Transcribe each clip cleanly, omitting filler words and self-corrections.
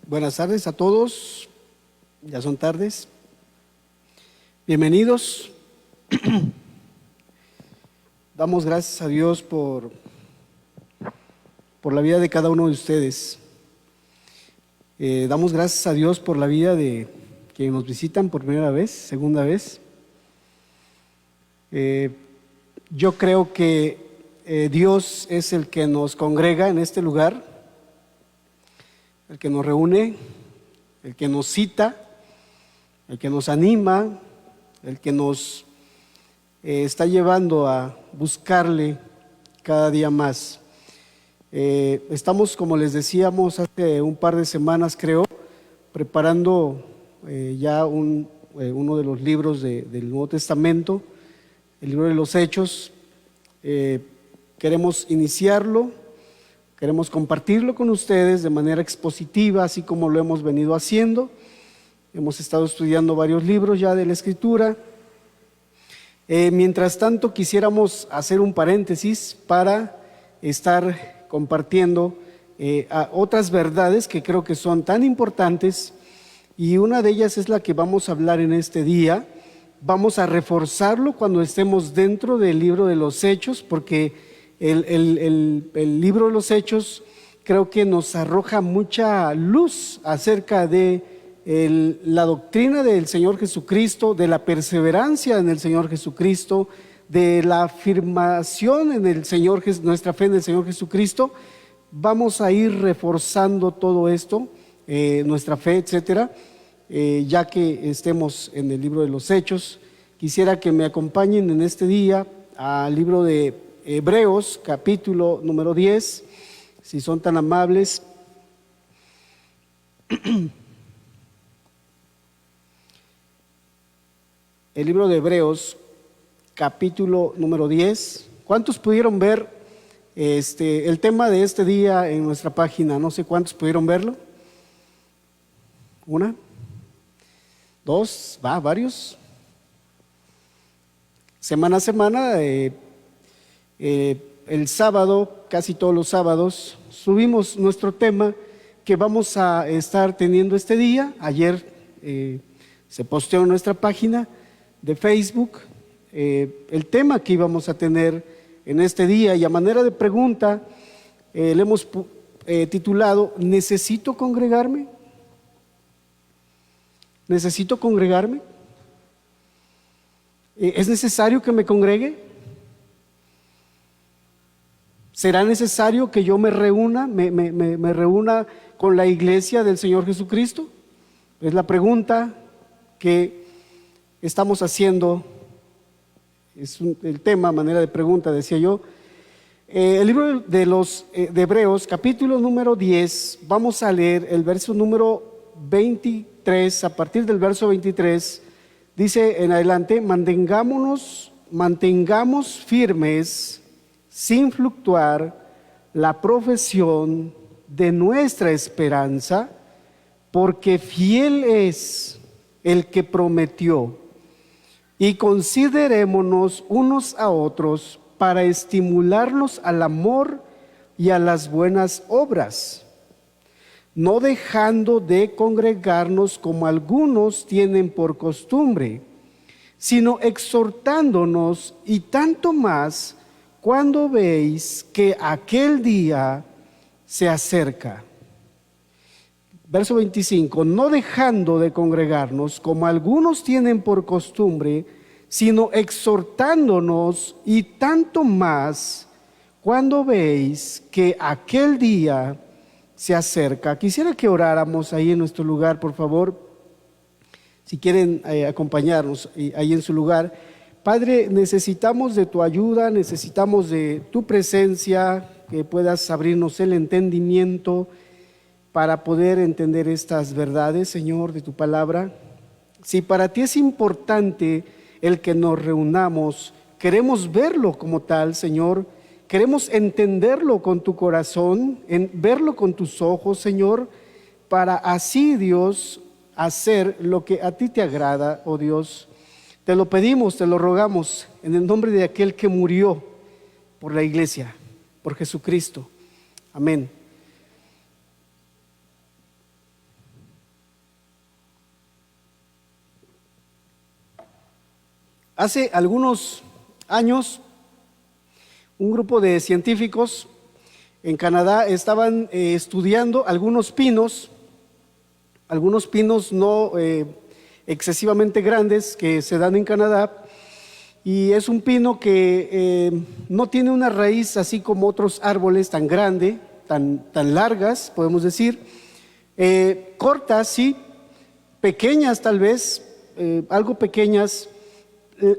Buenas tardes a todos, ya son tardes. Bienvenidos. Damos gracias a Dios por la vida de cada uno de ustedes. Damos gracias a Dios por la vida de quienes nos visitan por primera vez, segunda vez. Yo creo que Dios es el que nos congrega en este lugar, el que nos reúne, el que nos cita, el que nos anima, el que nos está llevando a buscarle cada día más. Estamos, como les decíamos hace un par de semanas, creo, preparando ya uno de los libros del Nuevo Testamento, el libro de los Hechos. Queremos iniciarlo, queremos compartirlo con ustedes de manera expositiva, así como lo hemos venido haciendo. Hemos estado estudiando varios libros ya de la Escritura. Mientras tanto, quisiéramos hacer un paréntesis para estar compartiendo otras verdades que creo que son tan importantes, y una de ellas es la que vamos a hablar en este día. Vamos a reforzarlo cuando estemos dentro del libro de los Hechos, porque el libro de los Hechos creo que nos arroja mucha luz acerca de la doctrina del Señor Jesucristo, de la perseverancia en el Señor Jesucristo, de la afirmación en el Señor, nuestra fe en el Señor Jesucristo. Vamos a ir reforzando todo esto, nuestra fe, etcétera, ya que estemos en el libro de los Hechos. Quisiera que me acompañen en este día al libro de Hebreos, capítulo número 10, si son tan amables. El libro de Hebreos, capítulo número 10. ¿Cuántos pudieron ver el tema de este día en nuestra página? No sé cuántos pudieron verlo. ¿Una? ¿Dos? ¿Varios? Semana a semana, el sábado, casi todos los sábados, subimos nuestro tema que vamos a estar teniendo este día. Ayer se posteó en nuestra página de Facebook el tema que íbamos a tener en este día, y a manera de pregunta le hemos titulado ¿Necesito congregarme? ¿Necesito congregarme? ¿Es necesario que me congregue? ¿Será necesario que yo me reúna con la iglesia del Señor Jesucristo? Es la pregunta que estamos haciendo. Es el tema, manera de pregunta, decía yo. El libro de Hebreos, capítulo número 10, vamos a leer el verso número 23. A partir del verso 23, dice en adelante: mantengamos firmes, sin fluctuar, la profesión de nuestra esperanza, porque fiel es el que prometió. Y considerémonos unos a otros para estimularnos al amor y a las buenas obras, no dejando de congregarnos como algunos tienen por costumbre, sino exhortándonos, y tanto más cuando veis que aquel día se acerca. Verso 25: no dejando de congregarnos como algunos tienen por costumbre, sino exhortándonos, y tanto más cuando veis que aquel día se acerca. Quisiera que oráramos ahí en nuestro lugar, por favor, si quieren acompañarnos ahí en su lugar. Padre, necesitamos de tu ayuda, necesitamos de tu presencia, que puedas abrirnos el entendimiento para poder entender estas verdades, Señor, de tu palabra. Si para ti es importante el que nos reunamos, queremos verlo como tal, Señor. Queremos entenderlo con tu corazón, verlo con tus ojos, Señor, para así, Dios, hacer lo que a ti te agrada, oh Dios. Te lo pedimos, te lo rogamos, en el nombre de aquel que murió por la iglesia, por Jesucristo. Amén. Hace algunos años, un grupo de científicos en Canadá estaban estudiando algunos pinos no excesivamente grandes que se dan en Canadá, y es un pino que no tiene una raíz así como otros árboles tan grande, tan largas, podemos decir, cortas, sí, pequeñas tal vez, algo pequeñas.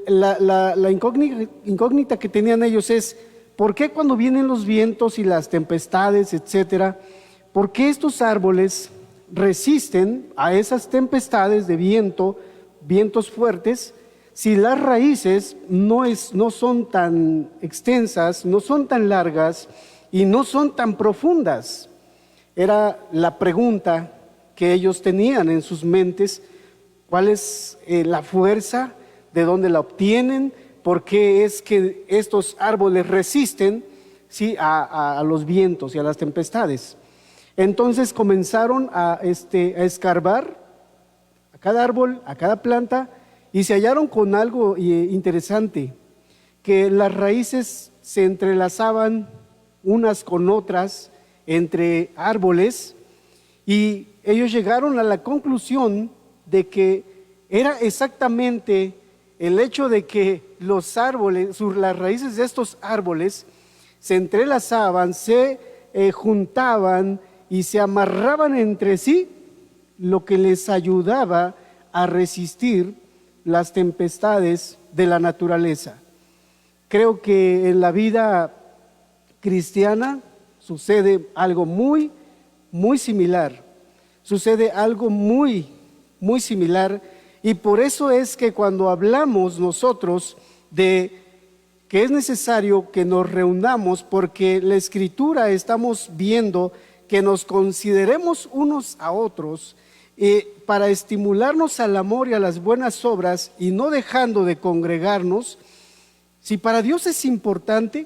La incógnita que tenían ellos es: ¿por qué cuando vienen los vientos y las tempestades, etcétera, por qué estos árboles resisten a esas tempestades de viento, vientos fuertes, si las raíces no son tan extensas, no son tan largas y no son tan profundas? Era la pregunta que ellos tenían en sus mentes. ¿Cuál es la fuerza? ¿De dónde la obtienen? ¿Por qué es que estos árboles resisten, ¿sí?, a los vientos y a las tempestades? Entonces comenzaron a escarbar a cada árbol, a cada planta, y se hallaron con algo interesante, que las raíces se entrelazaban unas con otras entre árboles, y ellos llegaron a la conclusión de que era exactamente el hecho de que los árboles, las raíces de estos árboles se entrelazaban, se juntaban y se amarraban entre sí, lo que les ayudaba a resistir las tempestades de la naturaleza. Creo que en la vida cristiana sucede algo muy, muy similar. Sucede algo muy, muy similar, y por eso es que cuando hablamos nosotros de que es necesario que nos reunamos, porque la Escritura estamos viendo que nos consideremos unos a otros para estimularnos al amor y a las buenas obras, y no dejando de congregarnos. Si para Dios es importante,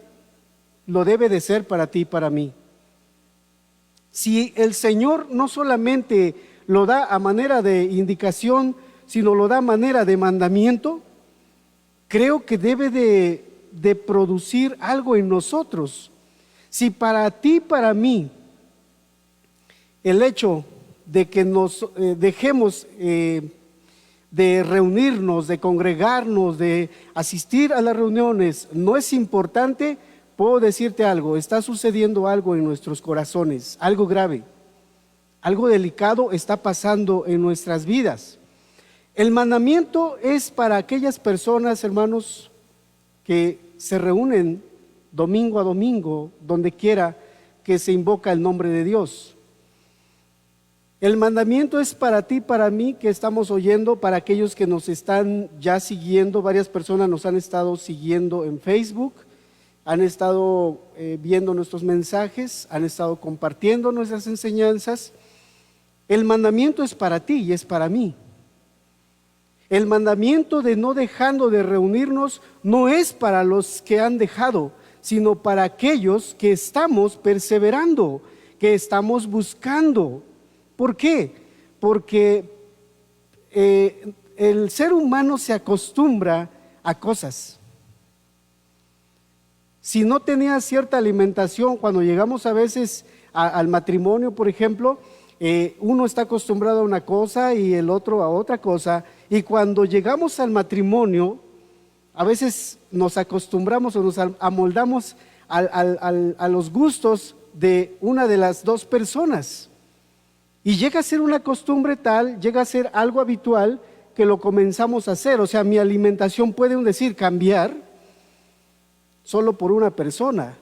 lo debe de ser para ti y para mí. Si el Señor no solamente lo da a manera de indicación, sino lo da a manera de mandamiento, creo que debe de producir algo en nosotros. Si para ti y para mí el hecho de que nos dejemos de reunirnos, de congregarnos, de asistir a las reuniones no es importante, puedo decirte algo: está sucediendo algo en nuestros corazones, algo grave, algo delicado está pasando en nuestras vidas. El mandamiento es para aquellas personas, hermanos, que se reúnen domingo a domingo, donde quiera que se invoca el nombre de Dios. El mandamiento es para ti, para mí, que estamos oyendo, para aquellos que nos están ya siguiendo. Varias personas nos han estado siguiendo en Facebook, han estado viendo nuestros mensajes, han estado compartiendo nuestras enseñanzas. El mandamiento es para ti y es para mí. El mandamiento de no dejando de reunirnos no es para los que han dejado, sino para aquellos que estamos perseverando, que estamos buscando. ¿Por qué? Porque el ser humano se acostumbra a cosas. Si no tenía cierta alimentación, cuando llegamos a veces al matrimonio, por ejemplo, uno está acostumbrado a una cosa y el otro a otra cosa, y cuando llegamos al matrimonio, a veces nos acostumbramos o nos amoldamos a los gustos de una de las dos personas, y llega a ser una costumbre tal, llega a ser algo habitual, que lo comenzamos a hacer. O sea, mi alimentación puede, decir, cambiar solo por una persona.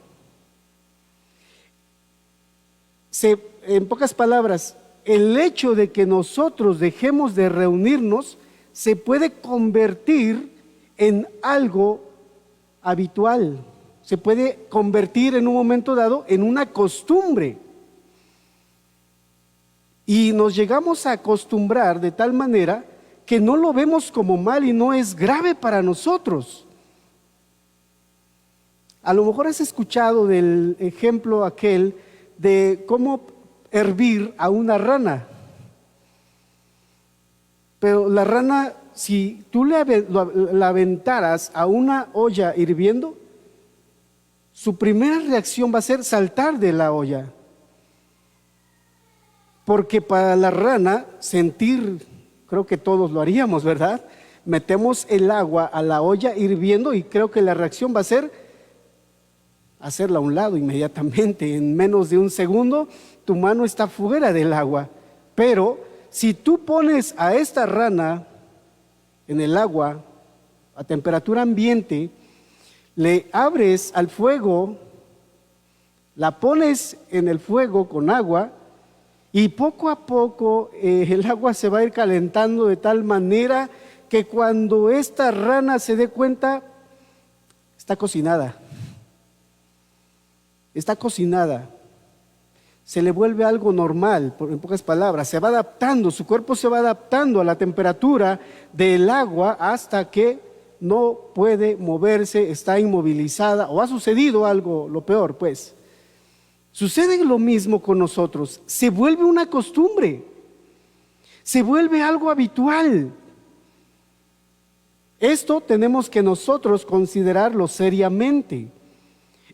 En pocas palabras, el hecho de que nosotros dejemos de reunirnos se puede convertir en algo habitual, se puede convertir en un momento dado en una costumbre, y nos llegamos a acostumbrar de tal manera que no lo vemos como mal y no es grave para nosotros. A lo mejor has escuchado del ejemplo aquel de cómo hervir a una rana, pero la rana si tú la aventaras a una olla hirviendo, su primera reacción va a ser saltar de la olla. Porque para la rana sentir, creo que todos lo haríamos, ¿verdad? Metemos el agua a la olla hirviendo y creo que la reacción va a ser hacerla a un lado inmediatamente. En menos de un segundo, tu mano está fuera del agua. Pero si tú pones a esta rana en el agua a temperatura ambiente, le abres al fuego, la pones en el fuego con agua, y poco a poco el agua se va a ir calentando de tal manera que cuando esta rana se dé cuenta, está cocinada. Está cocinada. Se le vuelve algo normal, en pocas palabras. Se va adaptando, su cuerpo se va adaptando a la temperatura del agua hasta que no puede moverse, está inmovilizada o ha sucedido algo, lo peor pues. Sucede lo mismo con nosotros, se vuelve una costumbre, se vuelve algo habitual. Esto tenemos que nosotros considerarlo seriamente.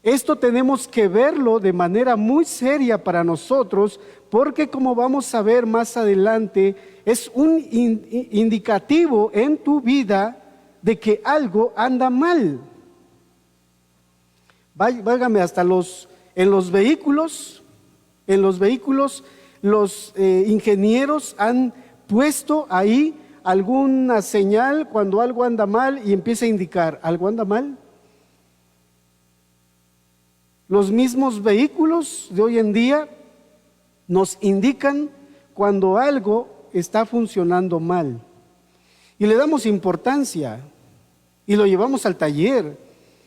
Esto tenemos que verlo de manera muy seria para nosotros, porque como vamos a ver más adelante, es un indicativo en tu vida de que algo anda mal. Válgame, hasta en los vehículos, los ingenieros han puesto ahí alguna señal cuando algo anda mal y empieza a indicar, ¿algo anda mal? Los mismos vehículos de hoy en día nos indican cuando algo está funcionando mal. Y le damos importancia y lo llevamos al taller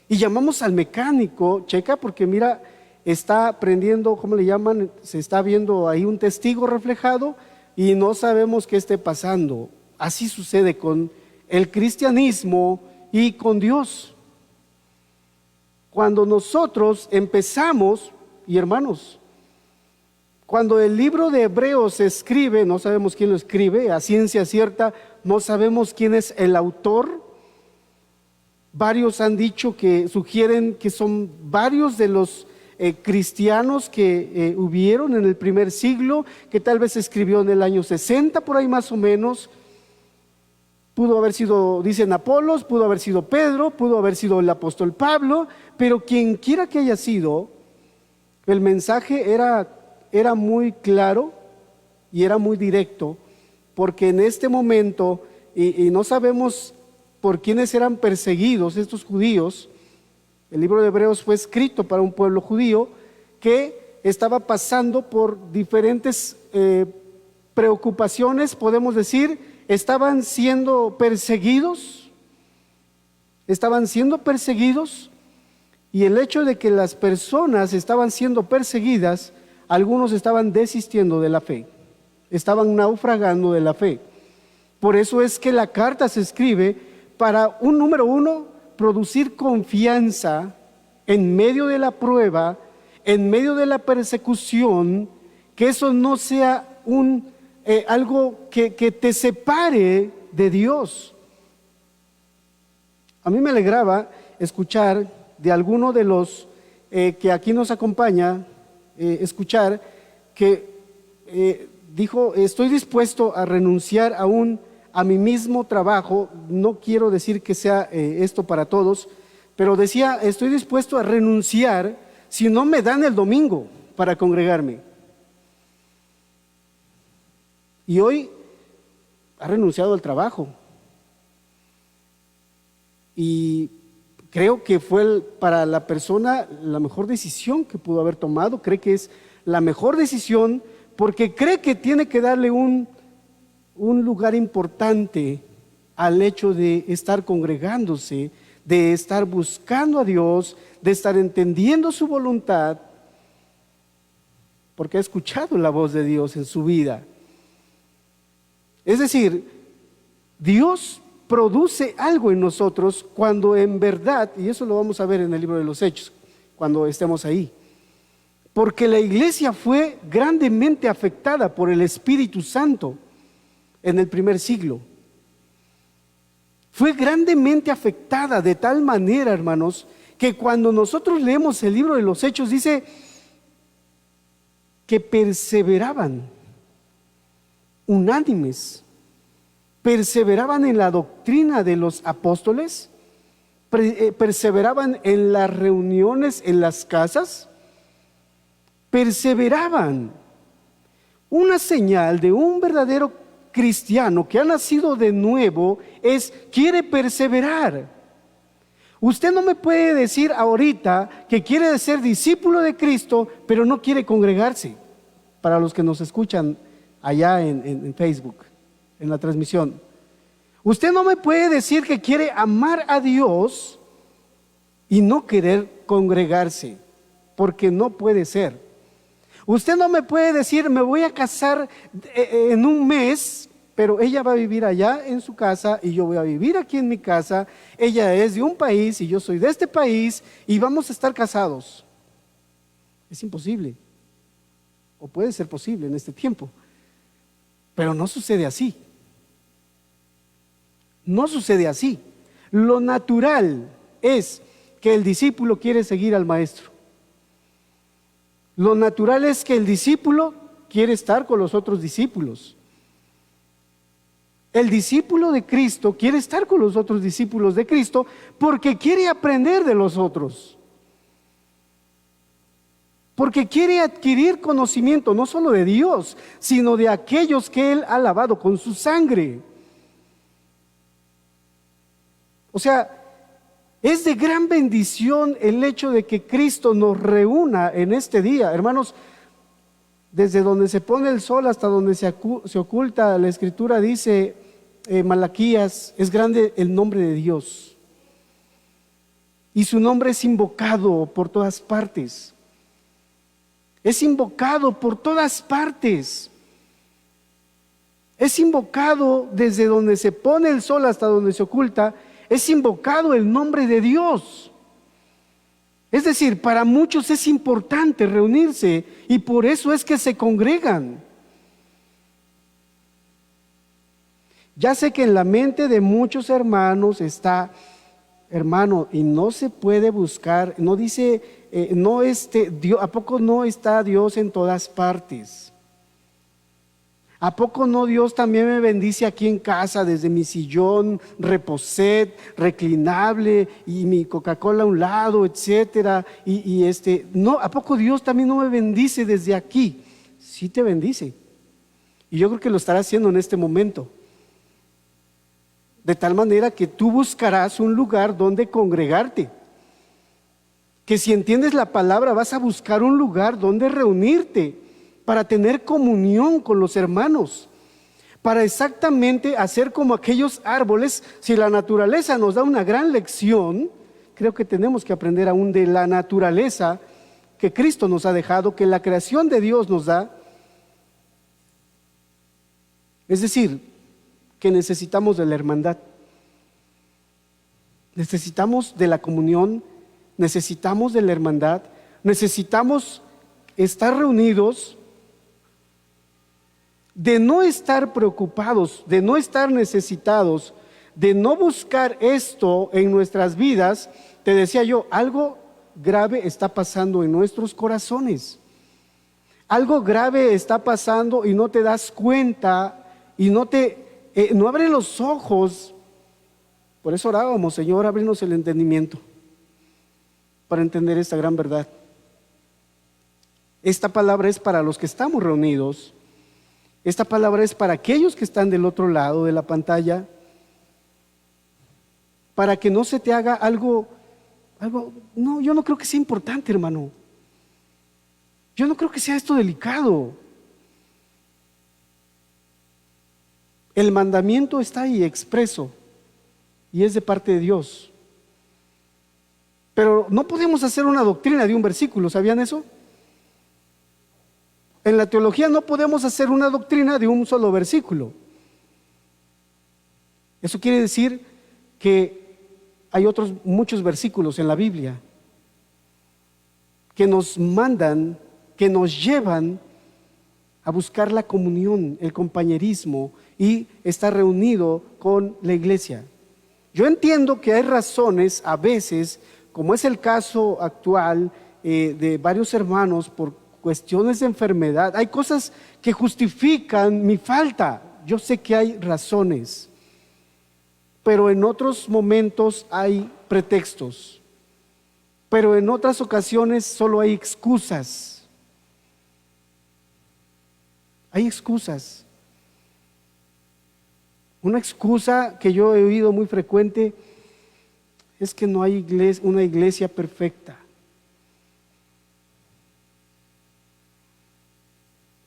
y llamamos al mecánico, checa porque mira, está prendiendo, ¿cómo le llaman? Se está viendo ahí un testigo reflejado y no sabemos qué esté pasando. Así sucede con el cristianismo y con Dios. Cuando nosotros empezamos, y hermanos, cuando el libro de Hebreos se escribe, no sabemos quién lo escribe, a ciencia cierta, no sabemos quién es el autor. Varios han dicho que sugieren que son varios de los cristianos que hubieron en el primer siglo, que tal vez escribió en el año 60, por ahí más o menos. Pudo haber sido, dicen Apolos, pudo haber sido Pedro, pudo haber sido el apóstol Pablo, pero quien quiera que haya sido, el mensaje era muy claro y era muy directo, porque en este momento, y no sabemos por quiénes eran perseguidos estos judíos. El libro de Hebreos fue escrito para un pueblo judío que estaba pasando por diferentes preocupaciones, podemos decir. Estaban siendo perseguidos, y el hecho de que las personas estaban siendo perseguidas, algunos estaban desistiendo de la fe, estaban naufragando de la fe. Por eso es que la carta se escribe para, número uno, producir confianza en medio de la prueba, en medio de la persecución, que eso no sea algo que te separe de Dios. A mí me alegraba escuchar de alguno de los que aquí nos acompaña, escuchar que dijo, estoy dispuesto a renunciar a mi mismo trabajo. No quiero decir que sea esto para todos, pero decía, estoy dispuesto a renunciar si no me dan el domingo para congregarme. Y hoy ha renunciado al trabajo. Y creo que fue para la persona la mejor decisión que pudo haber tomado. Cree que es la mejor decisión porque cree que tiene que darle un lugar importante al hecho de estar congregándose, de estar buscando a Dios, de estar entendiendo su voluntad, porque ha escuchado la voz de Dios en su vida. Es decir, Dios produce algo en nosotros cuando en verdad, y eso lo vamos a ver en el libro de los Hechos, cuando estemos ahí, porque la iglesia fue grandemente afectada por el Espíritu Santo en el primer siglo. fue grandemente afectada de tal manera, hermanos, que cuando nosotros leemos el libro de los Hechos dice que perseveraban unánimes, perseveraban en la doctrina de los apóstoles, perseveraban en las reuniones en las casas, perseveraban. Una señal de un verdadero cristiano que ha nacido de nuevo quiere perseverar. Usted no me puede decir ahorita que quiere ser discípulo de Cristo, pero no quiere congregarse. Para los que nos escuchan allá en Facebook, en la transmisión. Usted no me puede decir que quiere amar a Dios y no querer congregarse, porque no puede ser. Usted no me puede decir, me voy a casar en un mes, pero ella va a vivir allá en su casa y yo voy a vivir aquí en mi casa. Ella es de un país y yo soy de este país y vamos a estar casados. Es imposible. O puede ser posible en este tiempo. Pero no sucede así. No sucede así. Lo natural es que el discípulo quiere seguir al maestro. Lo natural es que el discípulo quiere estar con los otros discípulos. El discípulo de Cristo quiere estar con los otros discípulos de Cristo porque quiere aprender de los otros. Porque quiere adquirir conocimiento no solo de Dios, sino de aquellos que Él ha lavado con su sangre. O sea, es de gran bendición el hecho de que Cristo nos reúna en este día. Hermanos, desde donde se pone el sol hasta donde se oculta, la Escritura dice, Malaquías, es grande el nombre de Dios. Y su nombre es invocado por todas partes. Es invocado por todas partes. Es invocado desde donde se pone el sol hasta donde se oculta. Es invocado el nombre de Dios. Es decir, para muchos es importante reunirse y por eso es que se congregan. Ya sé que en la mente de muchos hermanos está, hermano, y no se puede buscar, no dice, Dios, ¿a poco no está Dios en todas partes? ¿A poco no Dios también me bendice aquí en casa desde mi sillón, reposet, reclinable y mi Coca-Cola a un lado, etcétera? No, ¿a poco Dios también no me bendice desde aquí? Sí te bendice. Y yo creo que lo estará haciendo en este momento. De tal manera que tú buscarás un lugar donde congregarte. Que si entiendes la palabra vas a buscar un lugar donde reunirte para tener comunión con los hermanos, para exactamente hacer como aquellos árboles. Si la naturaleza nos da una gran lección, creo que tenemos que aprender aún de la naturaleza que Cristo nos ha dejado, que la creación de Dios nos da. Es decir, que necesitamos de la hermandad, necesitamos de la comunión, necesitamos de la hermandad, necesitamos estar reunidos, de no estar preocupados, de no estar necesitados, de no buscar esto en nuestras vidas. Te decía yo, algo grave está pasando en nuestros corazones. Algo grave está pasando y no te das cuenta y no abres los ojos. Por eso orábamos, Señor, ábrenos el entendimiento para entender esta gran verdad. Esta palabra es para los que estamos reunidos. Esta palabra es para aquellos que están del otro lado de la pantalla, para que no se te haga algo, no, yo no creo que sea importante, hermano. Yo no creo que sea esto delicado. El mandamiento está ahí expreso y es de parte de Dios. Pero no podemos hacer una doctrina de un versículo, ¿sabían eso? En la teología no podemos hacer una doctrina de un solo versículo. Eso quiere decir que hay otros muchos versículos en la Biblia que nos mandan, que nos llevan a buscar la comunión, el compañerismo y estar reunido con la iglesia. Yo entiendo que hay razones a veces, como es el caso actual de varios hermanos por cuestiones de enfermedad. Hay cosas que justifican mi falta. Yo sé que hay razones, pero en otros momentos hay pretextos, pero en otras ocasiones solo hay excusas. Hay excusas. Una excusa que yo he oído muy frecuente es que no hay una iglesia perfecta.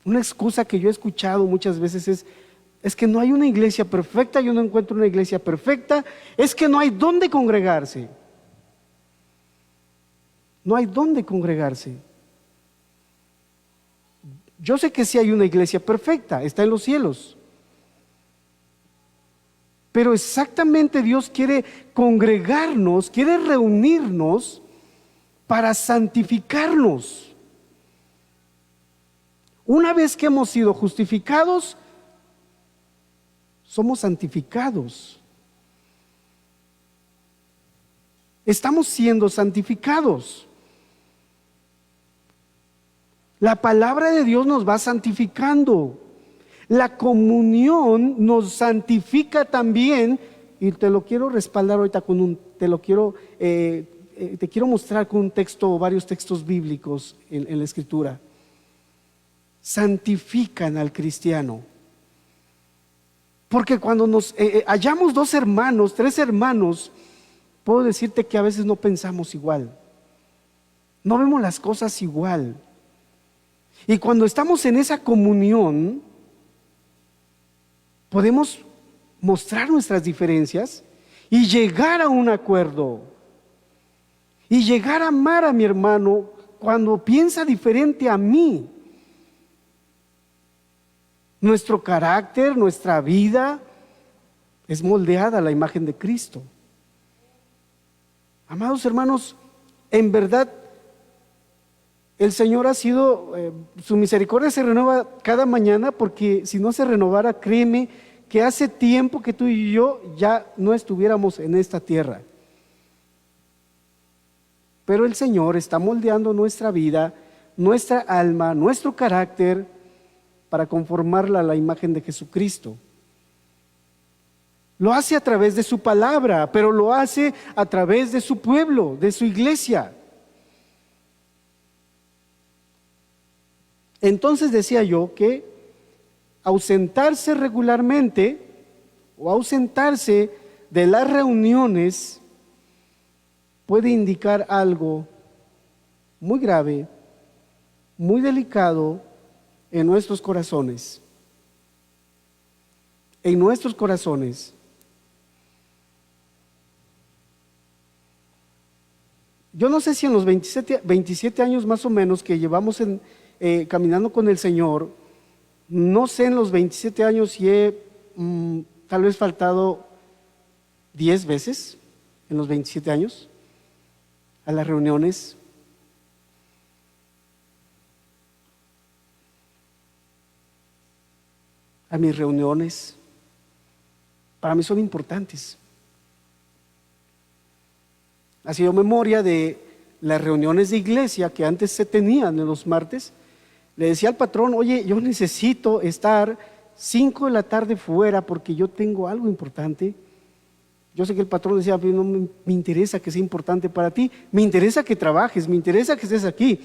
Una excusa que yo he escuchado muchas veces es que no hay una iglesia perfecta, yo no encuentro una iglesia perfecta, es que no hay dónde congregarse. No hay dónde congregarse. Yo sé que sí hay una iglesia perfecta, está en los cielos. Pero exactamente Dios quiere congregarnos, quiere reunirnos para santificarnos. Una vez que hemos sido justificados, somos santificados. Estamos siendo santificados. La palabra de Dios nos va santificando. La comunión nos santifica también, y te lo quiero respaldar ahorita te quiero mostrar con un texto, varios textos bíblicos en la Escritura. Santifican al cristiano. Porque cuando nos hallamos dos hermanos, tres hermanos, puedo decirte que a veces no pensamos igual. No vemos las cosas igual. Y cuando estamos en esa comunión, podemos mostrar nuestras diferencias y llegar a un acuerdo. Y llegar a amar a mi hermano cuando piensa diferente a mí. Nuestro carácter, nuestra vida es moldeada a la imagen de Cristo. Amados hermanos, en verdad el Señor ha sido, su misericordia se renueva cada mañana, porque si no se renovara, créeme que hace tiempo que tú y yo ya no estuviéramos en esta tierra. Pero el Señor está moldeando nuestra vida, nuestra alma, nuestro carácter, para conformarla a la imagen de Jesucristo. Lo hace a través de su palabra, pero lo hace a través de su pueblo, de su iglesia. Entonces decía yo que ausentarse regularmente o ausentarse de las reuniones puede indicar algo muy grave, muy delicado en nuestros corazones. En nuestros corazones. Yo no sé si en los 27 años más o menos que llevamos caminando con el Señor, no sé en los 27 años si he tal vez faltado 10 veces en los 27 años a las reuniones. A mis reuniones. Para mí son importantes. Ha sido memoria de las reuniones de iglesia que antes se tenían en los martes. Le decía al patrón: oye, yo necesito estar 5 de la tarde fuera porque yo tengo algo importante. Yo sé que el patrón decía: no me interesa que sea importante para ti, me interesa que trabajes, me interesa que estés aquí.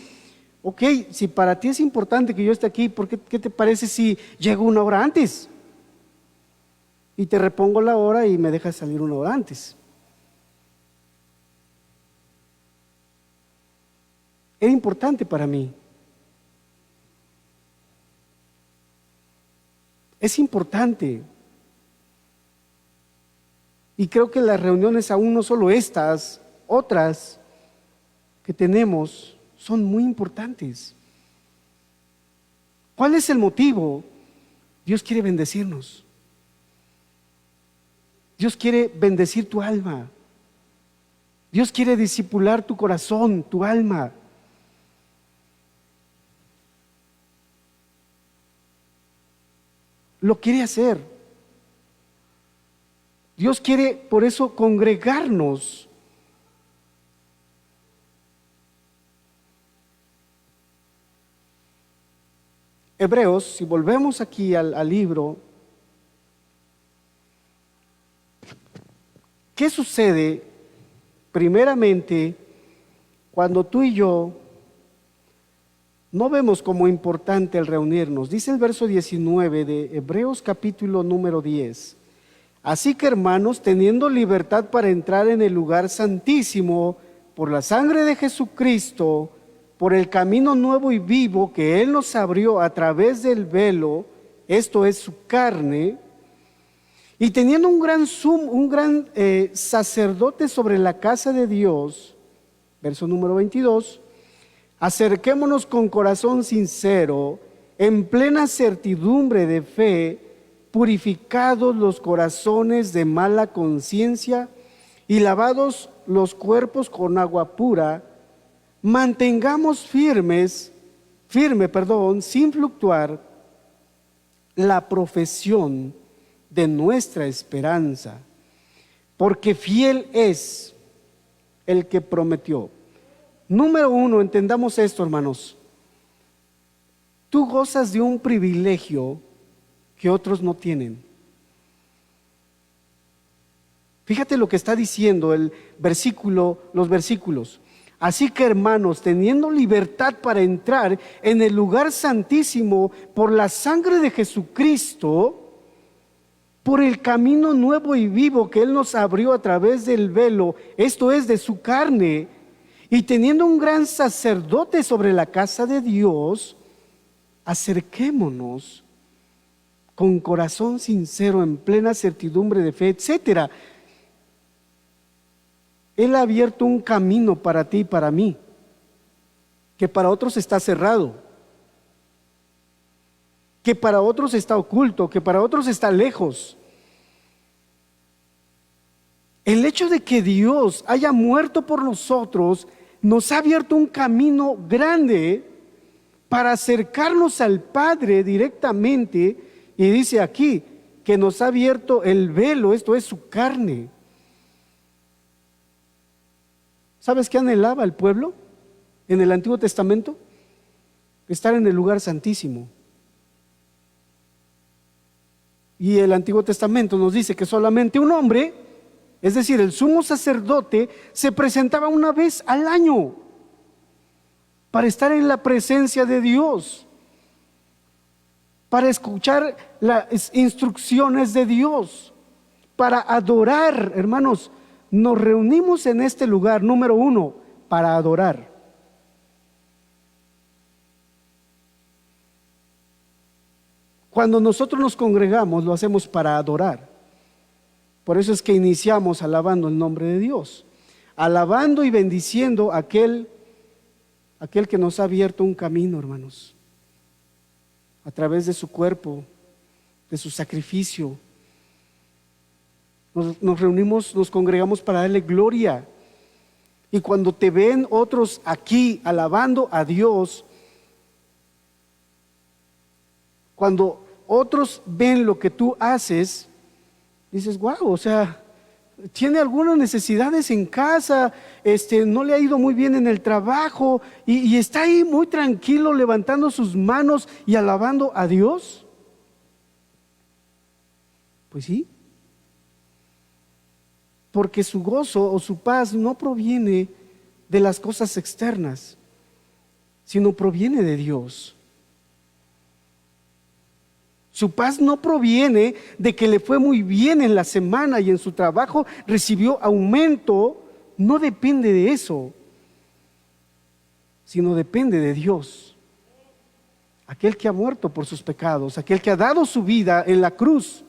Ok, si para ti es importante que yo esté aquí, ¿qué te parece si llego 1 hora antes? Y te repongo la hora y me dejas salir 1 hora antes. Era importante para mí. Es importante. Y creo que las reuniones, aún no solo estas, otras que tenemos, son muy importantes. ¿Cuál es el motivo? Dios quiere bendecirnos. Dios quiere bendecir tu alma. Dios quiere discipular tu corazón, tu alma. Lo quiere hacer. Dios quiere por eso congregarnos. Hebreos, si volvemos aquí al libro, ¿qué sucede primeramente cuando tú y yo no vemos como importante el reunirnos? Dice el verso 19 de Hebreos capítulo número 10. Así que, hermanos, teniendo libertad para entrar en el lugar santísimo por la sangre de Jesucristo, por el camino nuevo y vivo que Él nos abrió a través del velo, esto es su carne, y teniendo un gran sacerdote sobre la casa de Dios, verso número 22, acerquémonos con corazón sincero, en plena certidumbre de fe, purificados los corazones de mala conciencia y lavados los cuerpos con agua pura, mantengamos firme, sin fluctuar, la profesión de nuestra esperanza, porque fiel es el que prometió. Número uno, entendamos esto, hermanos. Tú gozas de un privilegio que otros no tienen. Fíjate lo que está diciendo los versículos. Así que, hermanos, teniendo libertad para entrar en el lugar santísimo por la sangre de Jesucristo, por el camino nuevo y vivo que Él nos abrió a través del velo, esto es de su carne, y teniendo un gran sacerdote sobre la casa de Dios, acerquémonos con corazón sincero, en plena certidumbre de fe, etcétera. Él ha abierto un camino para ti y para mí, que para otros está cerrado, que para otros está oculto, que para otros está lejos. El hecho de que Dios haya muerto por nosotros nos ha abierto un camino grande para acercarnos al Padre directamente, y dice aquí que nos ha abierto el velo, esto es su carne. ¿Sabes qué anhelaba el pueblo en el Antiguo Testamento? Estar en el lugar santísimo. Y el Antiguo Testamento nos dice que solamente un hombre, es decir, el sumo sacerdote, se presentaba una vez al año para estar en la presencia de Dios, para escuchar las instrucciones de Dios, para adorar. Hermanos, nos reunimos en este lugar, número uno, para adorar. Cuando nosotros nos congregamos, lo hacemos para adorar. Por eso es que iniciamos alabando el nombre de Dios, alabando y bendiciendo a aquel que nos ha abierto un camino, hermanos, a través de su cuerpo, de su sacrificio. Nos reunimos, nos congregamos para darle gloria. Y cuando te ven otros aquí alabando a Dios, cuando otros ven lo que tú haces, dices, wow, o sea, tiene algunas necesidades en casa, no le ha ido muy bien en el trabajo y está ahí muy tranquilo levantando sus manos y alabando a Dios. Pues sí, porque su gozo o su paz no proviene de las cosas externas, sino proviene de Dios. Su paz no proviene de que le fue muy bien en la semana y en su trabajo recibió aumento. No depende de eso, sino depende de Dios. Aquel que ha muerto por sus pecados, aquel que ha dado su vida en la cruz,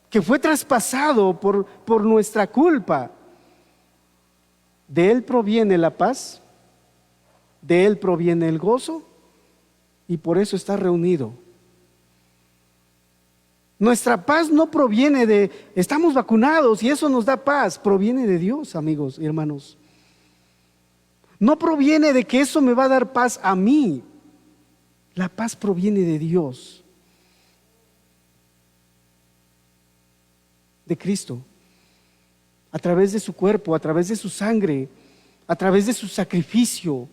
que fue traspasado por nuestra culpa. De Él proviene la paz, de Él proviene el gozo, y por eso está reunido. Nuestra paz no proviene de estamos vacunados y eso nos da paz, proviene de Dios, amigos y hermanos. No proviene de que eso me va a dar paz a mí. La paz proviene de Dios. de Cristo, a través de su cuerpo, a través de su sangre, a través de su sacrificio.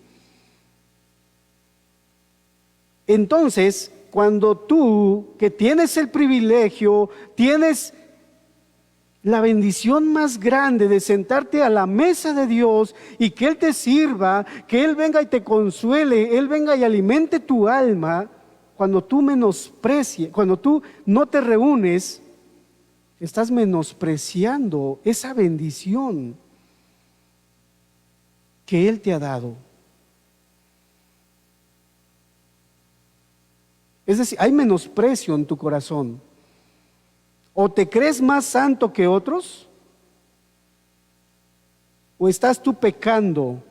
Entonces, cuando tú, que tienes el privilegio, tienes la bendición más grande de sentarte a la mesa de Dios y que Él te sirva, que Él venga y te consuele, Él venga y alimente tu alma, cuando tú menosprecies, cuando tú no te reúnes, estás menospreciando esa bendición que Él te ha dado. Es decir, hay menosprecio en tu corazón. ¿O te crees más santo que otros? ¿O estás tú pecando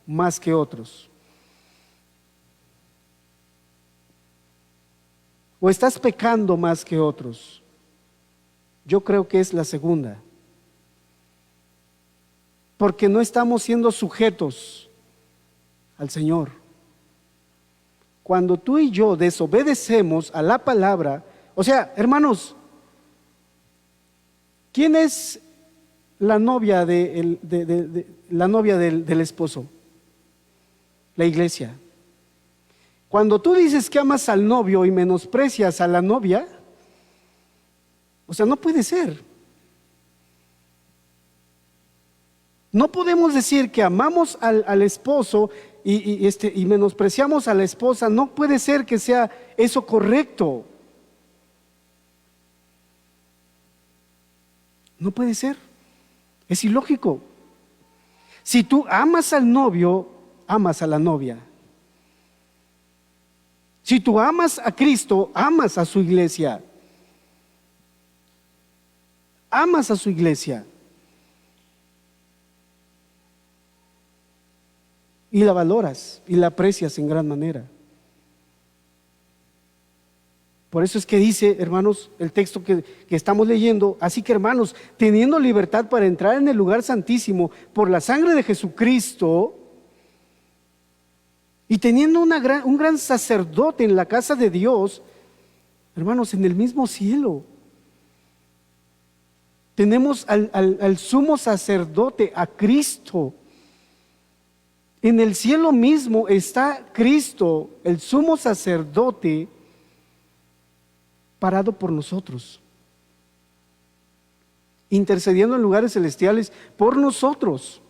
más que otros? ¿O estás pecando más que otros? Yo creo que es la segunda. Porque no estamos siendo sujetos al Señor. Cuando tú y yo desobedecemos a la palabra, o sea, hermanos, ¿quién es la novia la novia del esposo? La iglesia. Cuando tú dices que amas al novio y menosprecias a la novia, o sea, no puede ser. No podemos decir que amamos al esposo y menospreciamos a la esposa. No puede ser que sea eso correcto. No puede ser. Es ilógico. Si tú amas al novio, amas a la novia. Si tú amas a Cristo, amas a su iglesia. Amas a su iglesia. Y la valoras y la aprecias en gran manera. Por eso es que dice, hermanos, el texto que estamos leyendo, así que hermanos, teniendo libertad para entrar en el lugar santísimo por la sangre de Jesucristo y teniendo un gran sacerdote en la casa de Dios, hermanos, en el mismo cielo. Tenemos al sumo sacerdote, a Cristo. En el cielo mismo está Cristo, el sumo sacerdote, parado por nosotros, intercediendo en lugares celestiales por nosotros.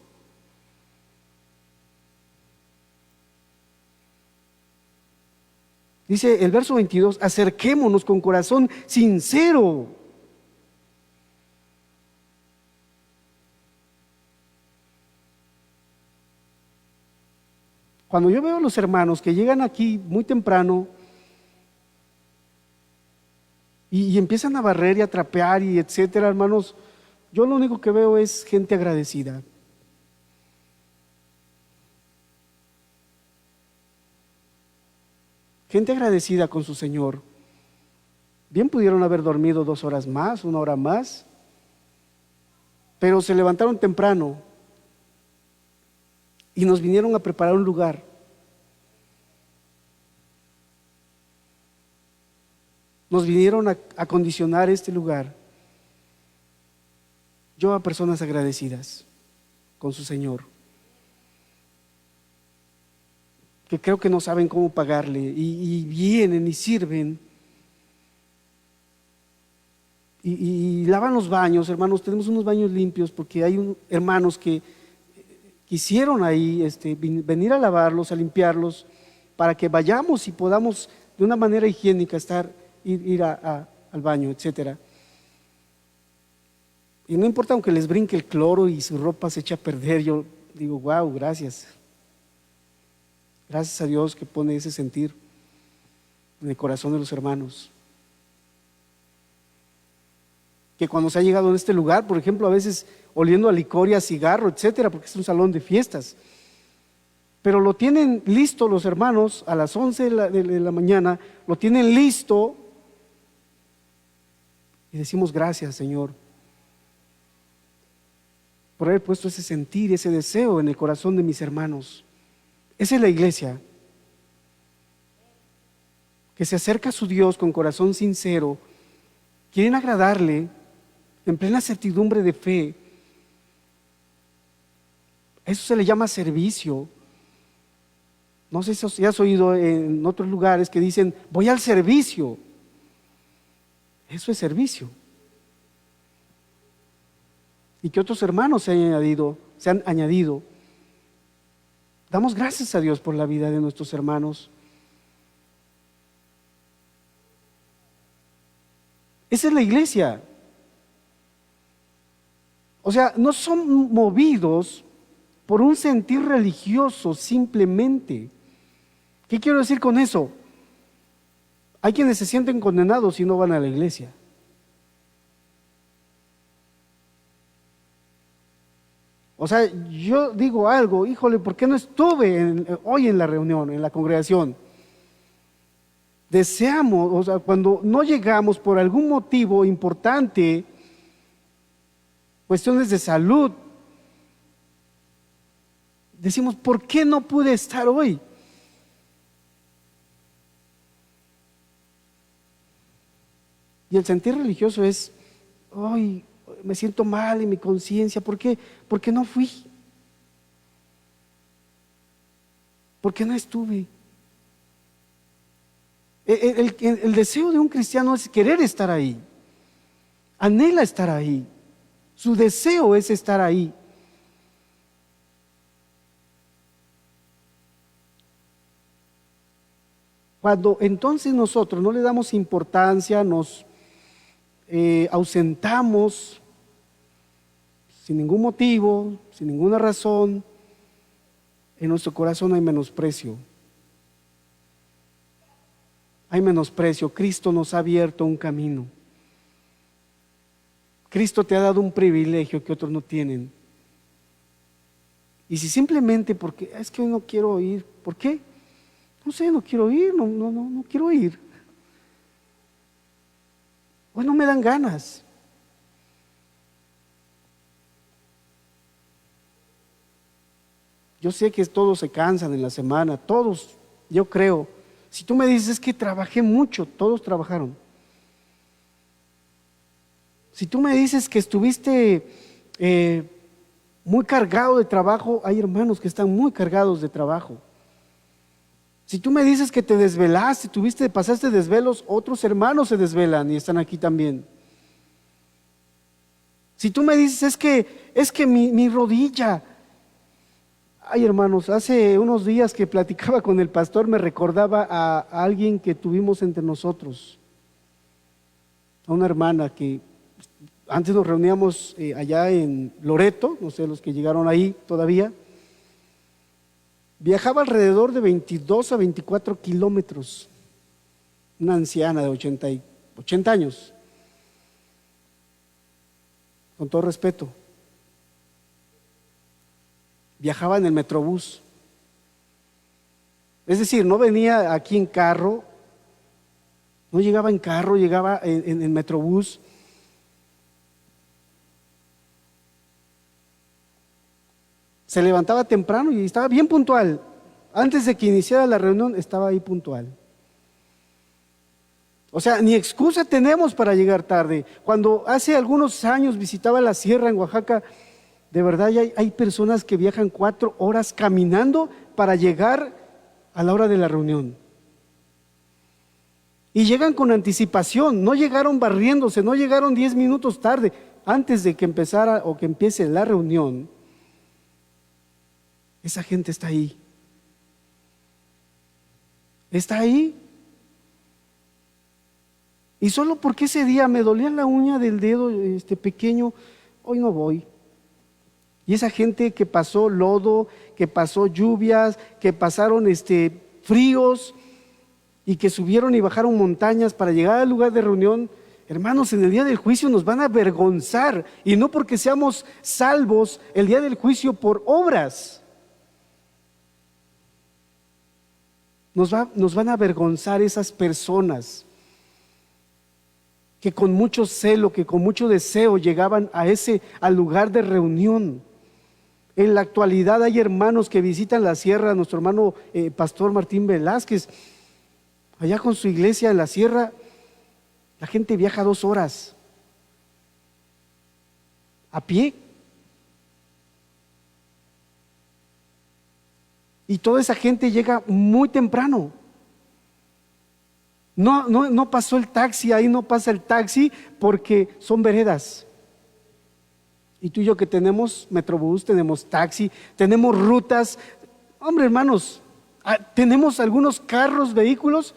Dice el verso 22, acerquémonos con corazón sincero. Cuando yo veo a los hermanos que llegan aquí muy temprano y empiezan a barrer y a trapear y etcétera, hermanos, yo lo único que veo es gente agradecida. Gente agradecida con su Señor. Bien pudieron haber dormido 2 horas más, 1 hora más, pero se levantaron temprano y nos vinieron a preparar un lugar. Nos vinieron a acondicionar este lugar. Yo a personas agradecidas con su Señor, que creo que no saben cómo pagarle y vienen y sirven y lavan los baños, hermanos. Tenemos unos baños limpios porque hay hermanos que quisieron ahí venir a lavarlos, a limpiarlos, para que vayamos y podamos de una manera higiénica ir al baño, etcétera. Y no importa aunque les brinque el cloro y su ropa se echa a perder, yo digo, wow, gracias. Gracias a Dios que pone ese sentir en el corazón de los hermanos. Que cuando se ha llegado a este lugar, por ejemplo, a veces oliendo a licor y a cigarro, etcétera, porque es un salón de fiestas, pero lo tienen listo los hermanos a las 11 de la mañana, lo tienen listo y decimos gracias, Señor, por haber puesto ese sentir, ese deseo en el corazón de mis hermanos. Esa es la iglesia, que se acerca a su Dios con corazón sincero, quieren agradarle, en plena certidumbre de fe. Eso se le llama servicio. No sé si has oído en otros lugares que dicen, voy al servicio. Eso es servicio. Y que otros hermanos se han añadido. Damos gracias a Dios por la vida de nuestros hermanos. Esa es la iglesia. O sea, no son movidos por un sentir religioso simplemente. ¿Qué quiero decir con eso? Hay quienes se sienten condenados y no van a la iglesia. O sea, yo digo algo, híjole, ¿por qué no estuve hoy en la reunión, en la congregación? Deseamos, o sea, cuando no llegamos por algún motivo importante, cuestiones de salud, decimos, ¿por qué no pude estar hoy? Y el sentir religioso es, hoy me siento mal en mi conciencia, ¿por qué? ¿Por qué no fui? ¿Por qué no estuve? El deseo de un cristiano es querer estar ahí, anhela estar ahí, su deseo es estar ahí. Cuando entonces nosotros no le damos importancia, nos ausentamos sin ningún motivo, sin ninguna razón, en nuestro corazón hay menosprecio. Hay menosprecio. Cristo nos ha abierto un camino. Cristo te ha dado un privilegio que otros no tienen. Y si simplemente porque es que hoy no quiero ir, ¿por qué? No sé, no quiero ir, no quiero ir. Hoy no me dan ganas. Yo sé que todos se cansan en la semana, todos, yo creo. Si tú me dices es que trabajé mucho, todos trabajaron. Si tú me dices que estuviste muy cargado de trabajo, hay hermanos que están muy cargados de trabajo. Si tú me dices que te desvelaste, pasaste desvelos, otros hermanos se desvelan y están aquí también. Si tú me dices es que mi rodilla, ay hermanos, hace unos días que platicaba con el pastor me recordaba a alguien que tuvimos entre nosotros, a una hermana que antes nos reuníamos allá en Loreto, no sé los que llegaron ahí todavía. Viajaba alrededor de 22 a 24 kilómetros, una anciana de 80 años, con todo respeto. Viajaba en el Metrobús, es decir, no venía aquí en carro, no llegaba en carro, llegaba en el Metrobús. Se levantaba temprano y estaba bien puntual. Antes de que iniciara la reunión estaba ahí puntual. O sea, ni excusa tenemos para llegar tarde. Cuando hace algunos años visitaba la sierra en Oaxaca, de verdad hay personas que viajan 4 horas caminando para llegar a la hora de la reunión. Y llegan con anticipación, no llegaron barriéndose, no llegaron 10 minutos tarde. Antes de que empezara o que empiece la reunión, esa gente está ahí. Está ahí. Y solo porque ese día me dolía la uña del dedo pequeño, hoy no voy. Y esa gente que pasó lodo, que pasó lluvias, que pasaron fríos y que subieron y bajaron montañas para llegar al lugar de reunión, hermanos, en el día del juicio nos van a avergonzar. Y no porque seamos salvos el día del juicio por obras. Nos van a avergonzar esas personas que con mucho celo, que con mucho deseo llegaban al lugar de reunión. En la actualidad hay hermanos que visitan la sierra, nuestro hermano pastor Martín Velázquez, allá con su iglesia en la sierra, la gente viaja 2 horas. a pie. Y toda esa gente llega muy temprano. No pasó el taxi, ahí no pasa el taxi porque son veredas. Y tú y yo que tenemos Metrobús, tenemos taxi, tenemos rutas. Hombre, hermanos, tenemos algunos carros, vehículos,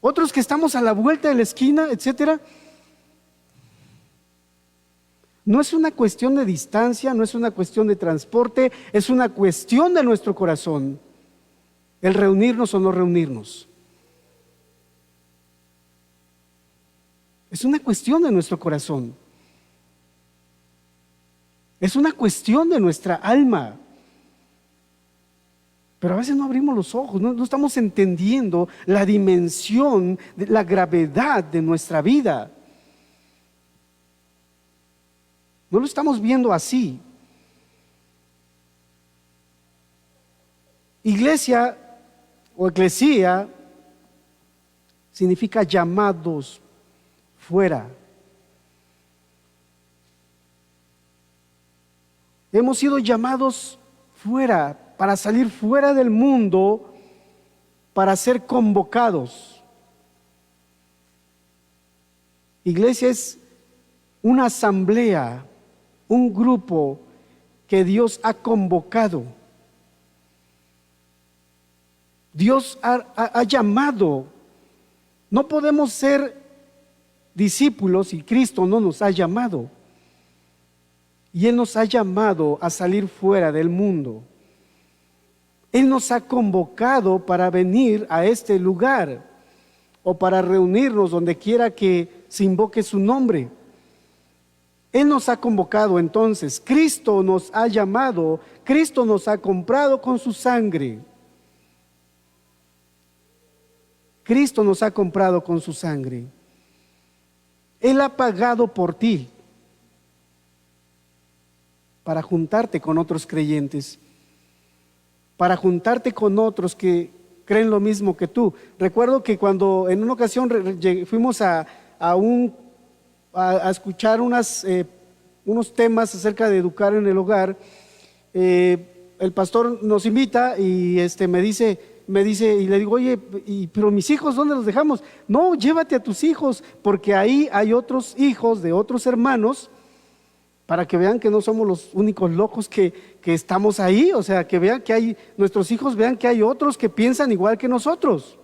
otros que estamos a la vuelta de la esquina, etcétera. No es una cuestión de distancia, no es una cuestión de transporte, es una cuestión de nuestro corazón, el reunirnos o no reunirnos. Es una cuestión de nuestro corazón. Es una cuestión de nuestra alma. Pero a veces no abrimos los ojos, no estamos entendiendo la dimensión, la gravedad de nuestra vida. No lo estamos viendo así. Iglesia o eclesía significa llamados fuera. Hemos sido llamados fuera, para salir fuera del mundo, para ser convocados. Iglesia es una asamblea, un grupo que Dios ha convocado. Dios ha llamado. No podemos ser discípulos si Cristo no nos ha llamado. Y Él nos ha llamado a salir fuera del mundo. Él nos ha convocado para venir a este lugar o para reunirnos donde quiera que se invoque su nombre. Él nos ha convocado entonces. Cristo nos ha llamado. Cristo nos ha comprado con su sangre. Cristo nos ha comprado con su sangre. Él ha pagado por ti para juntarte con otros creyentes, para juntarte con otros que creen lo mismo que tú. Recuerdo que cuando en una ocasión fuimos a escuchar unos temas acerca de educar en el hogar, el pastor nos invita y me dice, y le digo, oye, pero mis hijos, ¿dónde los dejamos? No, llévate a tus hijos, porque ahí hay otros hijos de otros hermanos, para que vean que no somos los únicos locos que estamos ahí, o sea, que vean que nuestros hijos vean que hay otros que piensan igual que nosotros.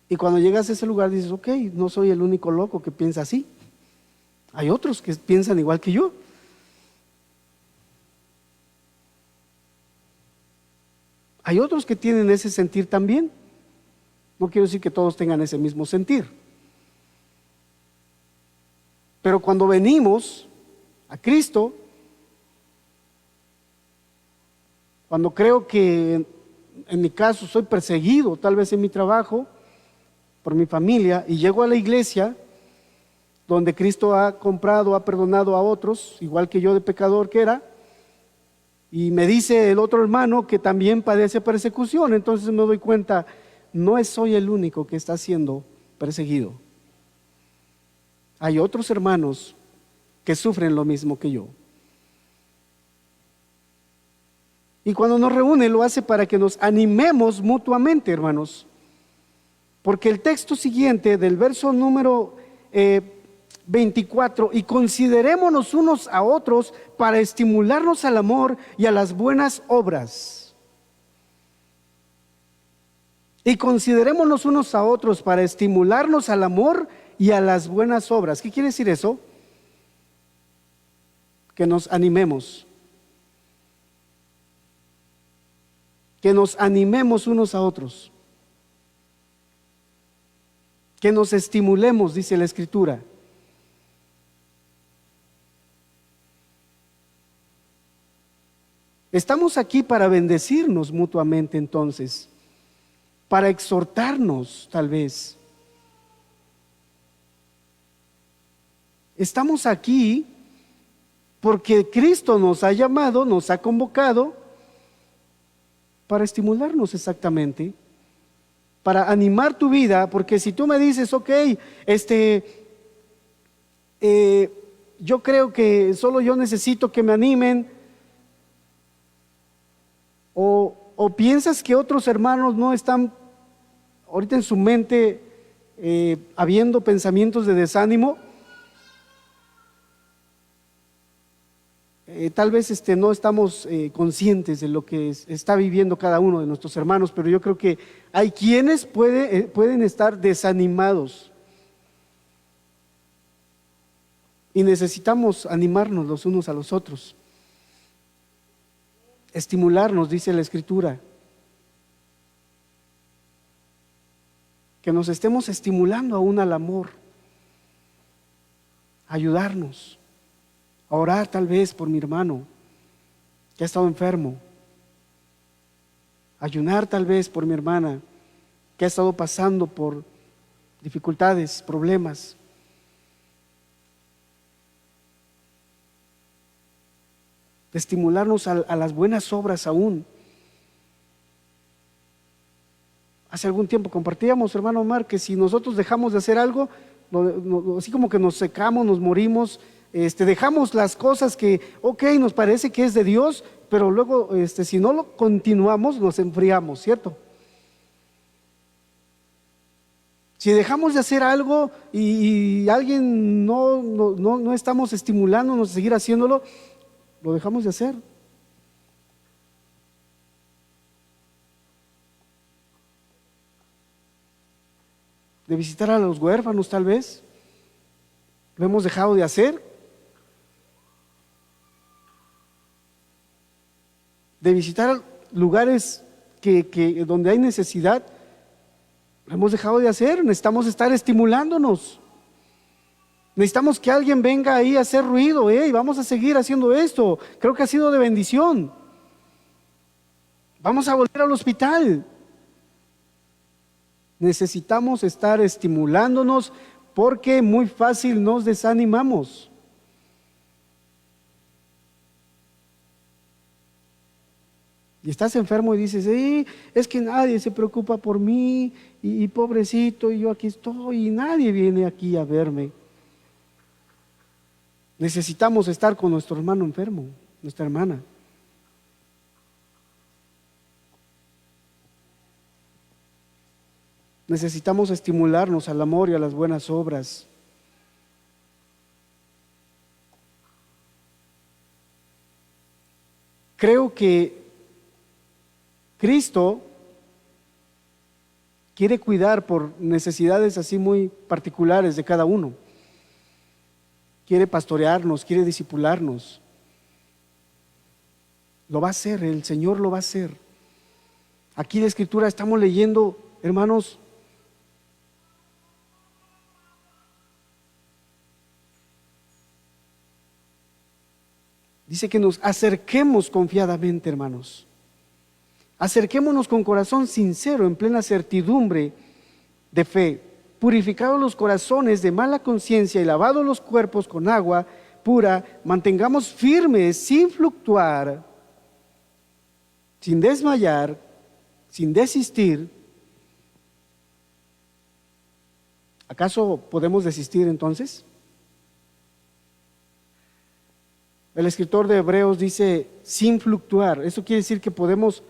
Y cuando llegas a ese lugar dices, ok, no soy el único loco que piensa así. Hay otros que piensan igual que yo. Hay otros que tienen ese sentir también. No quiero decir que todos tengan ese mismo sentir. Pero cuando venimos a Cristo, cuando creo que en mi caso soy perseguido, tal vez en mi trabajo, por mi familia, y llego a la iglesia donde Cristo ha comprado, ha perdonado a otros, igual que yo de pecador que era, y me dice el otro hermano que también padece persecución, entonces me doy cuenta, no soy el único que está siendo perseguido. Hay otros hermanos que sufren lo mismo que yo. Y cuando nos reúne lo hace para que nos animemos mutuamente, hermanos. Porque el texto siguiente del verso número 24, y considerémonos unos a otros para estimularnos al amor y a las buenas obras. Y considerémonos unos a otros para estimularnos al amor y a las buenas obras. ¿Qué quiere decir eso? Que nos animemos. Que nos animemos unos a otros. Que nos estimulemos, dice la Escritura. Estamos aquí para bendecirnos mutuamente entonces, para exhortarnos tal vez. Estamos aquí porque Cristo nos ha llamado, nos ha convocado para estimularnos exactamente, para animar tu vida, porque si tú me dices, ok, yo creo que solo yo necesito que me animen, o piensas que otros hermanos no están ahorita en su mente habiendo pensamientos de desánimo, tal vez no estamos conscientes de lo que está viviendo cada uno de nuestros hermanos, pero yo creo que hay quienes pueden estar desanimados y necesitamos animarnos los unos a los otros, estimularnos, dice la Escritura, que nos estemos estimulando aún al amor, ayudarnos, a orar tal vez por mi hermano que ha estado enfermo, ayunar tal vez por mi hermana que ha estado pasando por dificultades, problemas. De estimularnos a las buenas obras aún. Hace algún tiempo compartíamos, hermano Omar, que si nosotros dejamos de hacer algo, así como que nos secamos, nos morimos, dejamos las cosas que, ok, nos parece que es de Dios, pero luego, si no lo continuamos, nos enfriamos, ¿cierto? Si dejamos de hacer algo y alguien no estamos estimulándonos a seguir haciéndolo, lo dejamos de hacer. De visitar a los huérfanos tal vez, lo hemos dejado de hacer. De visitar lugares donde hay necesidad, lo hemos dejado de hacer. Necesitamos estar estimulándonos. Necesitamos que alguien venga ahí a hacer ruido, y vamos a seguir haciendo esto. Creo que ha sido de bendición. Vamos a volver al hospital. Necesitamos estar estimulándonos porque muy fácil nos desanimamos. Y estás enfermo y dices, es que nadie se preocupa por mí, y pobrecito, y yo aquí estoy, y nadie viene aquí a verme. Necesitamos estar con nuestro hermano enfermo, nuestra hermana. Necesitamos estimularnos al amor y a las buenas obras. Creo que Cristo quiere cuidar por necesidades así muy particulares de cada uno. Quiere pastorearnos, quiere discipularnos. Lo va a hacer, el Señor lo va a hacer. Aquí en la Escritura estamos leyendo, hermanos, dice que nos acerquemos confiadamente, hermanos. Acerquémonos con corazón sincero, en plena certidumbre de fe, purificados los corazones de mala conciencia y lavados los cuerpos con agua pura, mantengamos firmes sin fluctuar, sin desmayar, sin desistir. ¿Acaso podemos desistir entonces? El escritor de Hebreos dice sin fluctuar. Eso quiere decir que podemos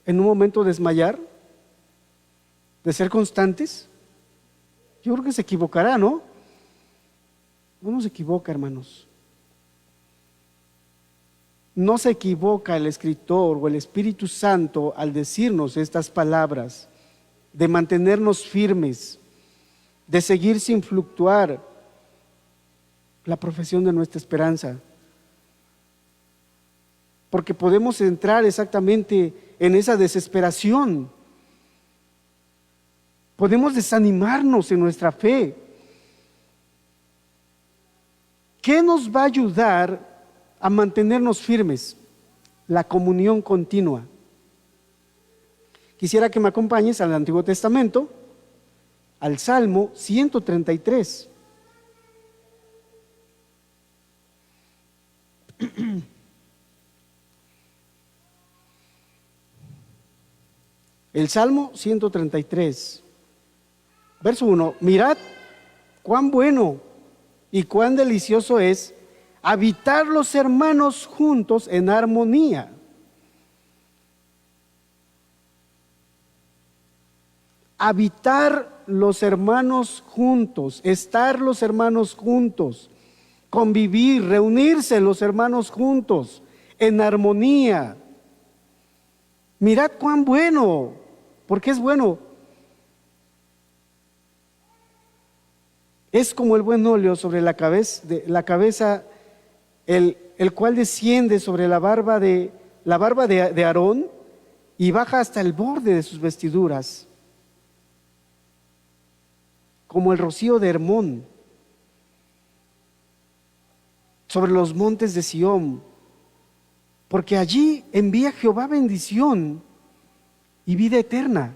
en un momento desmayar, de ser constantes. Yo creo que se equivocará, ¿no? No nos equivoca, hermanos. No se equivoca el escritor o el Espíritu Santo al decirnos estas palabras, de mantenernos firmes, de seguir sin fluctuar la profesión de nuestra esperanza. Porque podemos entrar exactamente en esa desesperación. Podemos desanimarnos en nuestra fe. ¿Qué nos va a ayudar a mantenernos firmes? La comunión continua. Quisiera que me acompañes al Antiguo Testamento, al Salmo 133. El Salmo 133, verso 1. Mirad cuán bueno y cuán delicioso es habitar los hermanos juntos en armonía. Habitar los hermanos juntos, estar los hermanos juntos, convivir, reunirse los hermanos juntos en armonía. Mirad cuán bueno, porque es bueno. Es como el buen óleo sobre la cabeza, el cual desciende sobre la barba de Aarón y baja hasta el borde de sus vestiduras, como el rocío de Hermón sobre los montes de Sión, porque allí envía Jehová bendición y vida eterna.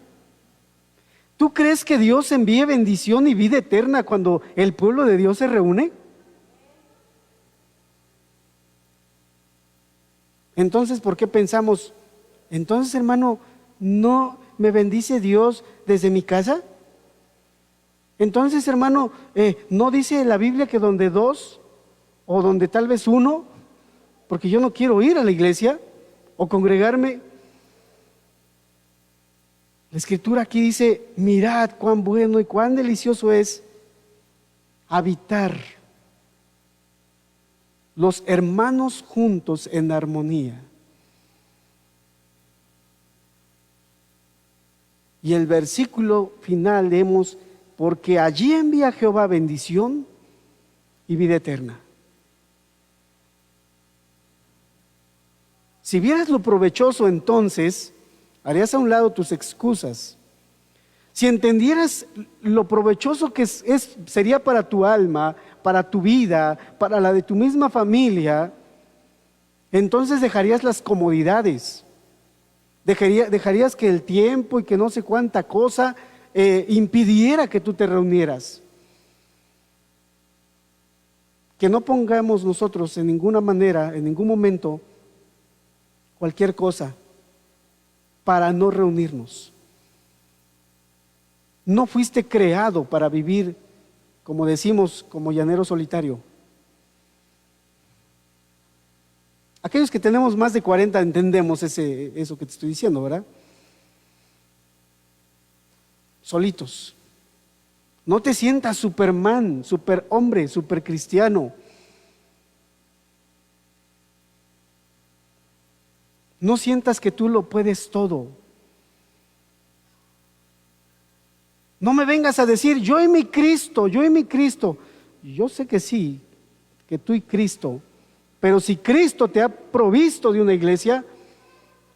¿Tú crees que Dios envíe bendición y vida eterna cuando el pueblo de Dios se reúne? Entonces, ¿por qué pensamos, entonces, hermano, no me bendice Dios desde mi casa? Entonces, hermano, ¿no dice la Biblia que donde dos o donde tal vez uno, porque yo no quiero ir a la iglesia o congregarme? La Escritura aquí dice, mirad cuán bueno y cuán delicioso es habitar los hermanos juntos en armonía. Y el versículo final leemos, porque allí envía Jehová bendición y vida eterna. Si vieras lo provechoso, entonces harías a un lado tus excusas. Si entendieras lo provechoso que sería para tu alma, para tu vida, para la de tu misma familia, entonces dejarías las comodidades, dejarías que el tiempo y que no sé cuánta cosa impidiera que tú te reunieras. Que no pongamos nosotros en ninguna manera, en ningún momento, cualquier cosa para no reunirnos. No fuiste creado para vivir, como decimos, como llanero solitario. Aquellos que tenemos más de 40 entendemos eso que te estoy diciendo, ¿verdad? Solitos. No te sientas Superman, superhombre, supercristiano. No sientas que tú lo puedes todo. No me vengas a decir, yo y mi Cristo, yo y mi Cristo. Yo sé que sí, que tú y Cristo. Pero si Cristo te ha provisto de una iglesia,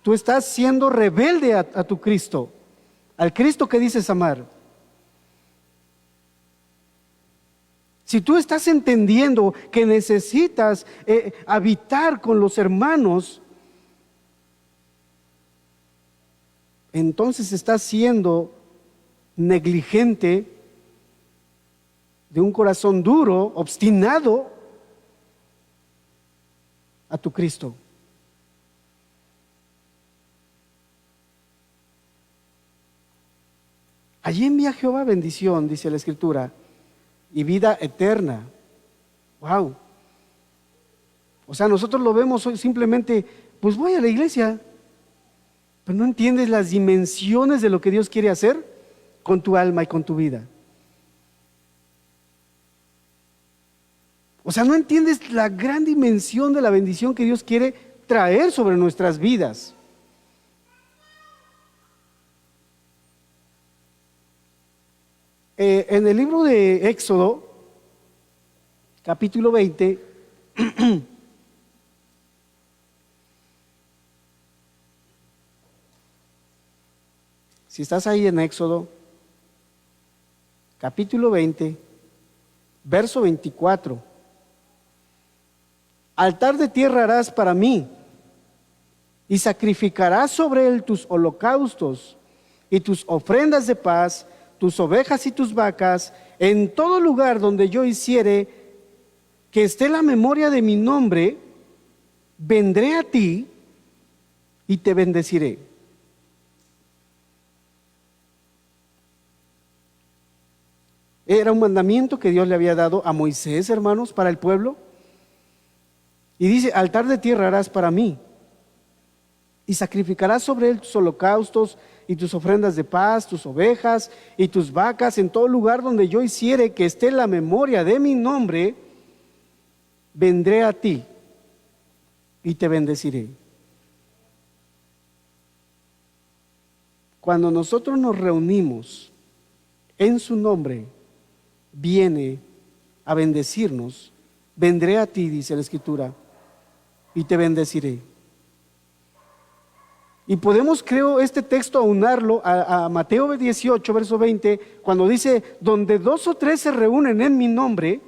tú estás siendo rebelde a tu Cristo, al Cristo que dices amar. Si tú estás entendiendo que necesitas habitar con los hermanos, entonces estás siendo negligente, de un corazón duro, obstinado a tu Cristo. Allí envía Jehová bendición, dice la Escritura, y vida eterna. Wow. O sea, nosotros lo vemos hoy simplemente, pues voy a la iglesia, pero no entiendes las dimensiones de lo que Dios quiere hacer con tu alma y con tu vida. O sea, no entiendes la gran dimensión de la bendición que Dios quiere traer sobre nuestras vidas. En el libro de Éxodo, capítulo 20, si estás ahí en Éxodo, capítulo 20, verso 24. Altar de tierra harás para mí, y sacrificarás sobre él tus holocaustos y tus ofrendas de paz, tus ovejas y tus vacas, en todo lugar donde yo hiciere que esté la memoria de mi nombre, vendré a ti y te bendeciré. Era un mandamiento que Dios le había dado a Moisés, hermanos, para el pueblo. Y dice, altar de tierra harás para mí, y sacrificarás sobre él tus holocaustos y tus ofrendas de paz, tus ovejas y tus vacas, en todo lugar donde yo hiciere que esté la memoria de mi nombre, vendré a ti y te bendeciré. Cuando nosotros nos reunimos en su nombre, viene a bendecirnos. Vendré a ti, dice la Escritura, y te bendeciré. Y podemos, creo, este texto aunarlo a Mateo 18, verso 20, cuando dice, donde 2 o 3 se reúnen en mi nombre,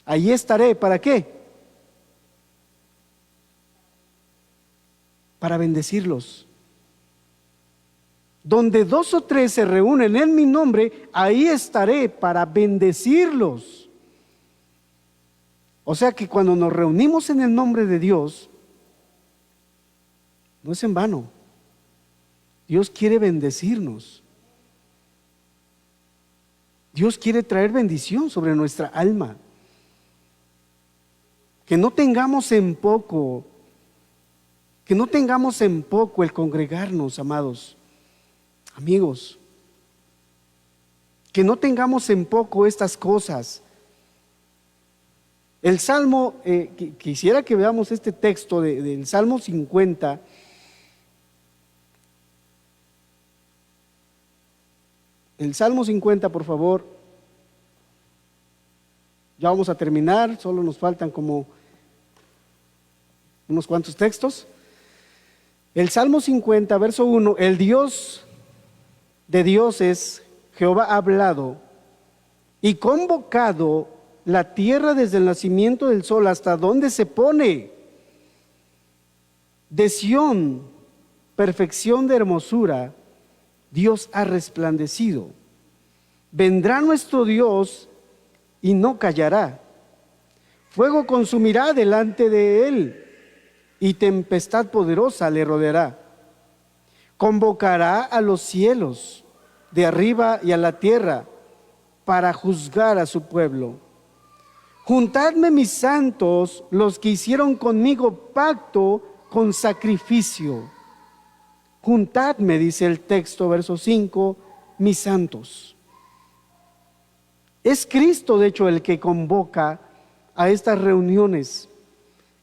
ahí estaré. ¿Para qué? Para bendecirlos. Donde 2 o 3 se reúnen en mi nombre, ahí estaré para bendecirlos. O sea que cuando nos reunimos en el nombre de Dios, no es en vano. Dios quiere bendecirnos. Dios quiere traer bendición sobre nuestra alma. Que no tengamos en poco, el congregarnos, amados, amigos. Que no tengamos en poco estas cosas. El Salmo, quisiera que veamos este texto del Salmo 50. El Salmo 50, por favor. Ya vamos a terminar, solo nos faltan como unos cuantos textos. El Salmo 50, verso 1, el Dios de dioses, Jehová ha hablado y convocado la tierra desde el nacimiento del sol hasta donde se pone. De Sión, perfección de hermosura, Dios ha resplandecido. Vendrá nuestro Dios y no callará. Fuego consumirá delante de él y tempestad poderosa le rodeará. Convocará a los cielos de arriba y a la tierra para juzgar a su pueblo. Juntadme mis santos, los que hicieron conmigo pacto con sacrificio. Juntadme, dice el texto, verso 5, mis santos. Es Cristo, de hecho, el que convoca a estas reuniones.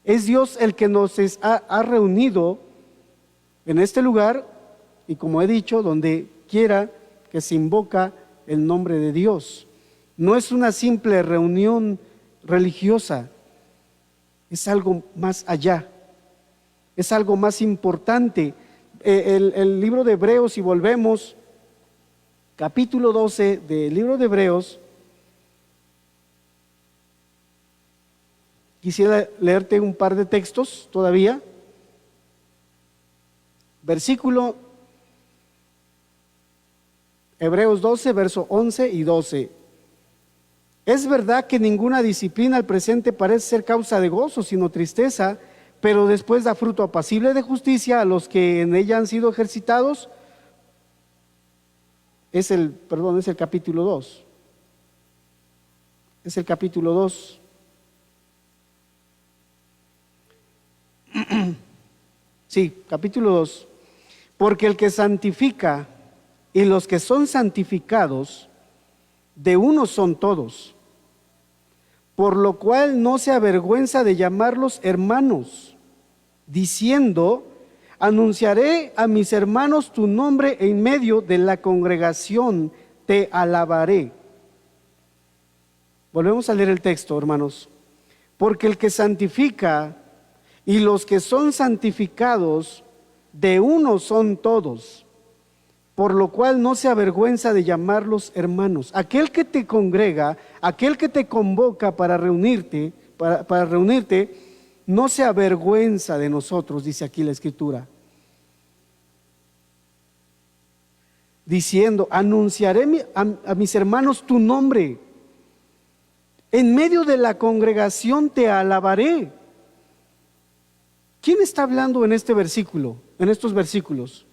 Es Dios el que nos ha reunido en este lugar y, como he dicho, donde quiera que se invoca el nombre de Dios. No es una simple reunión religiosa, es algo más allá, es algo más importante. El libro de Hebreos, si volvemos, capítulo 12 del libro de Hebreos, quisiera leerte un par de textos todavía. Versículo Hebreos 12, verso 11 y 12. Es verdad que ninguna disciplina al presente parece ser causa de gozo, sino tristeza, pero después da fruto apacible de justicia a los que en ella han sido ejercitados. Es el capítulo 2. Es el capítulo 2. Sí, capítulo 2. Porque el que santifica y los que son santificados, de uno son todos. Por lo cual no se avergüenza de llamarlos hermanos, diciendo, anunciaré a mis hermanos tu nombre en medio de la congregación, te alabaré. Volvemos a leer el texto, hermanos. Porque el que santifica y los que son santificados, de uno son todos. Por lo cual no se avergüenza de llamarlos hermanos. Aquel que te congrega, aquel que te convoca para reunirte, no se avergüenza de nosotros, dice aquí la Escritura. Diciendo, anunciaré a mis hermanos tu nombre. En medio de la congregación te alabaré. ¿Quién está hablando en este versículo, en estos versículos?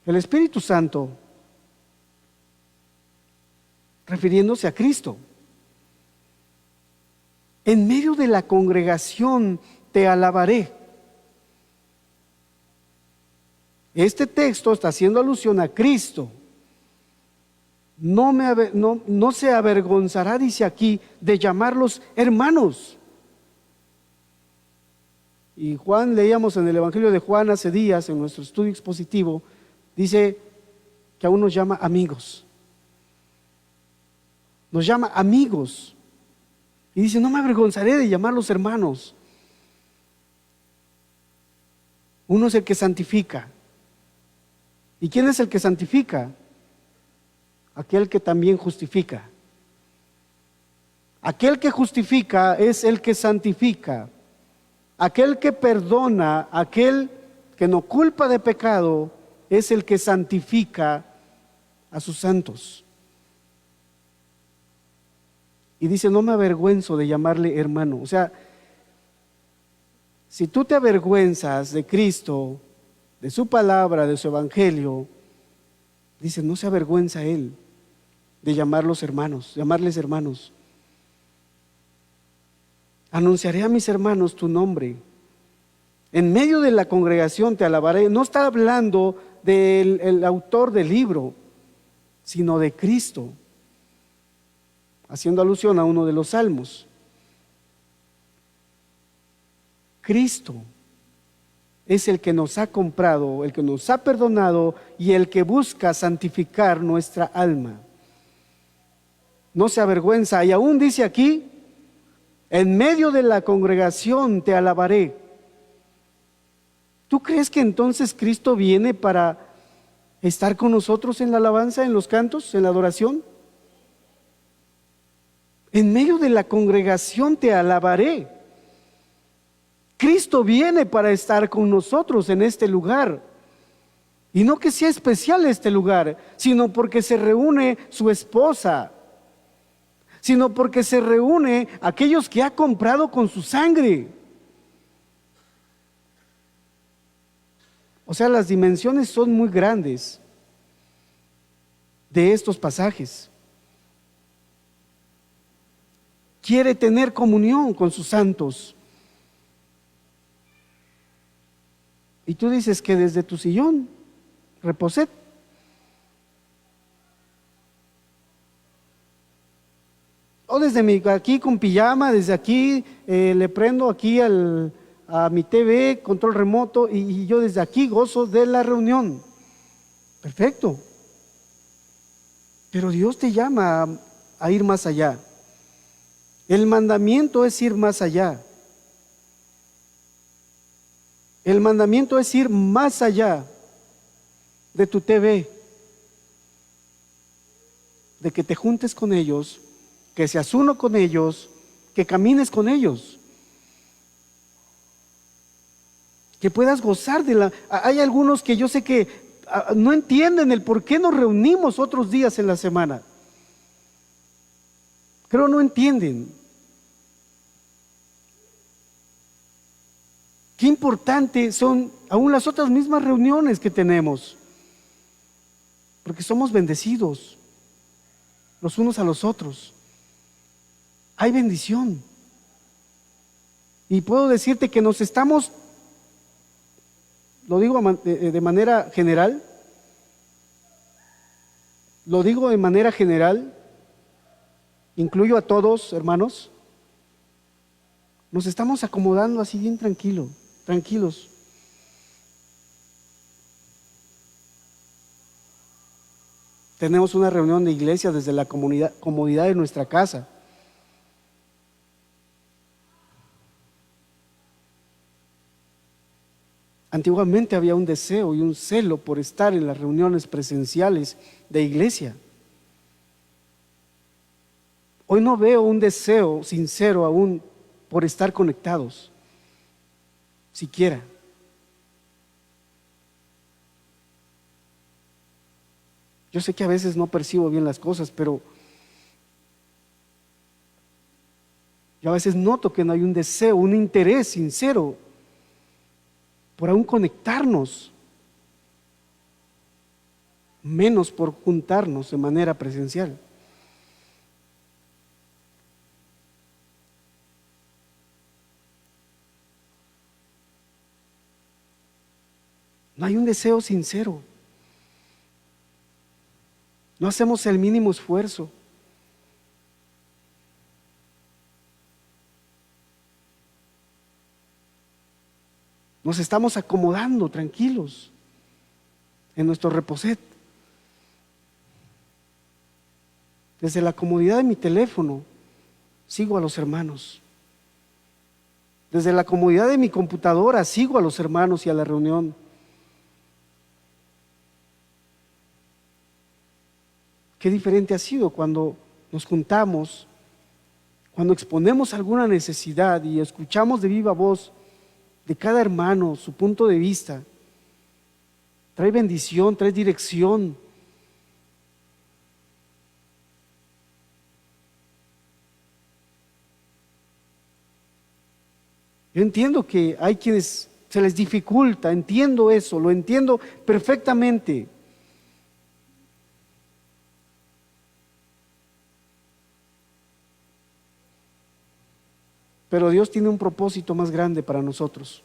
El Espíritu Santo, refiriéndose a Cristo. En medio de la congregación te alabaré. Este texto está haciendo alusión a Cristo. No se avergonzará, dice aquí, de llamarlos hermanos. Y Juan, leíamos en el Evangelio de Juan hace días, en nuestro estudio expositivo, dice que aún nos llama amigos. Nos llama amigos. Y dice, no me avergonzaré de llamarlos hermanos. Uno es el que santifica. ¿Y quién es el que santifica? Aquel que también justifica. Aquel que justifica es el que santifica. Aquel que perdona, aquel que no culpa de pecado, es el que santifica a sus santos. Y dice, no me avergüenzo de llamarle hermano. O sea, si tú te avergüenzas de Cristo, de su palabra, de su evangelio, dice, no se avergüenza él de llamarles hermanos. Anunciaré a mis hermanos tu nombre. En medio de la congregación te alabaré. No está hablando del autor del libro, sino de Cristo, haciendo alusión a uno de los salmos. Cristo es el que nos ha comprado, el que nos ha perdonado y el que busca santificar nuestra alma. No se avergüenza, y aún dice aquí, en medio de la congregación te alabaré. ¿Tú crees que entonces Cristo viene para estar con nosotros en la alabanza, en los cantos, en la adoración? En medio de la congregación te alabaré. Cristo viene para estar con nosotros en este lugar. Y no que sea especial este lugar, sino porque se reúne su esposa, sino porque se reúne aquellos que ha comprado con su sangre. O sea, las dimensiones son muy grandes de estos pasajes. Quiere tener comunión con sus santos. Y tú dices que desde tu sillón, reposé. O desde aquí con pijama, desde aquí le prendo aquí a mi TV, control remoto, y yo desde aquí gozo de la reunión. Perfecto. Pero Dios te llama a ir más allá. El mandamiento es ir más allá. El mandamiento es ir más allá de tu TV, de que te juntes con ellos, que seas uno con ellos, que camines con ellos, que puedas gozar de la... Hay algunos que yo sé que no entienden el por qué nos reunimos otros días en la semana. Creo no entienden. Qué importante son aún las otras mismas reuniones que tenemos, porque somos bendecidos los unos a los otros. Hay bendición. Y puedo decirte que nos estamos, lo digo de manera general, incluyo a todos, hermanos, nos estamos acomodando así bien tranquilos. Tenemos una reunión de iglesia desde la comodidad de nuestra casa. Antiguamente había un deseo y un celo por estar en las reuniones presenciales de iglesia. Hoy no veo un deseo sincero aún por estar conectados, siquiera. Yo sé que a veces no percibo bien las cosas, pero yo a veces noto que no hay un deseo, un interés sincero por aún conectarnos. menos por juntarnos de manera presencial. No hay un deseo sincero. No hacemos el mínimo esfuerzo. Nos estamos acomodando tranquilos en nuestro reposet. Desde la comodidad de mi teléfono sigo a los hermanos. Desde la comodidad de mi computadora sigo a los hermanos y a la reunión. Qué diferente ha sido cuando nos juntamos, cuando exponemos alguna necesidad y escuchamos de viva voz de cada hermano su punto de vista. Trae bendición, trae dirección. Yo entiendo que hay quienes se les dificulta, entiendo eso, lo entiendo perfectamente. Pero Dios tiene un propósito más grande para nosotros.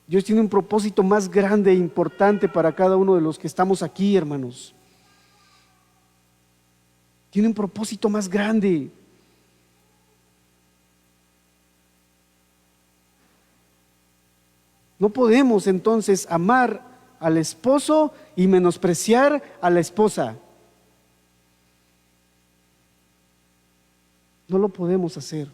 Dios tiene un propósito más grande e importante para cada uno de los que estamos aquí, hermanos. Tiene un propósito más grande. No podemos entonces amar al esposo y menospreciar a la esposa. No lo podemos hacer.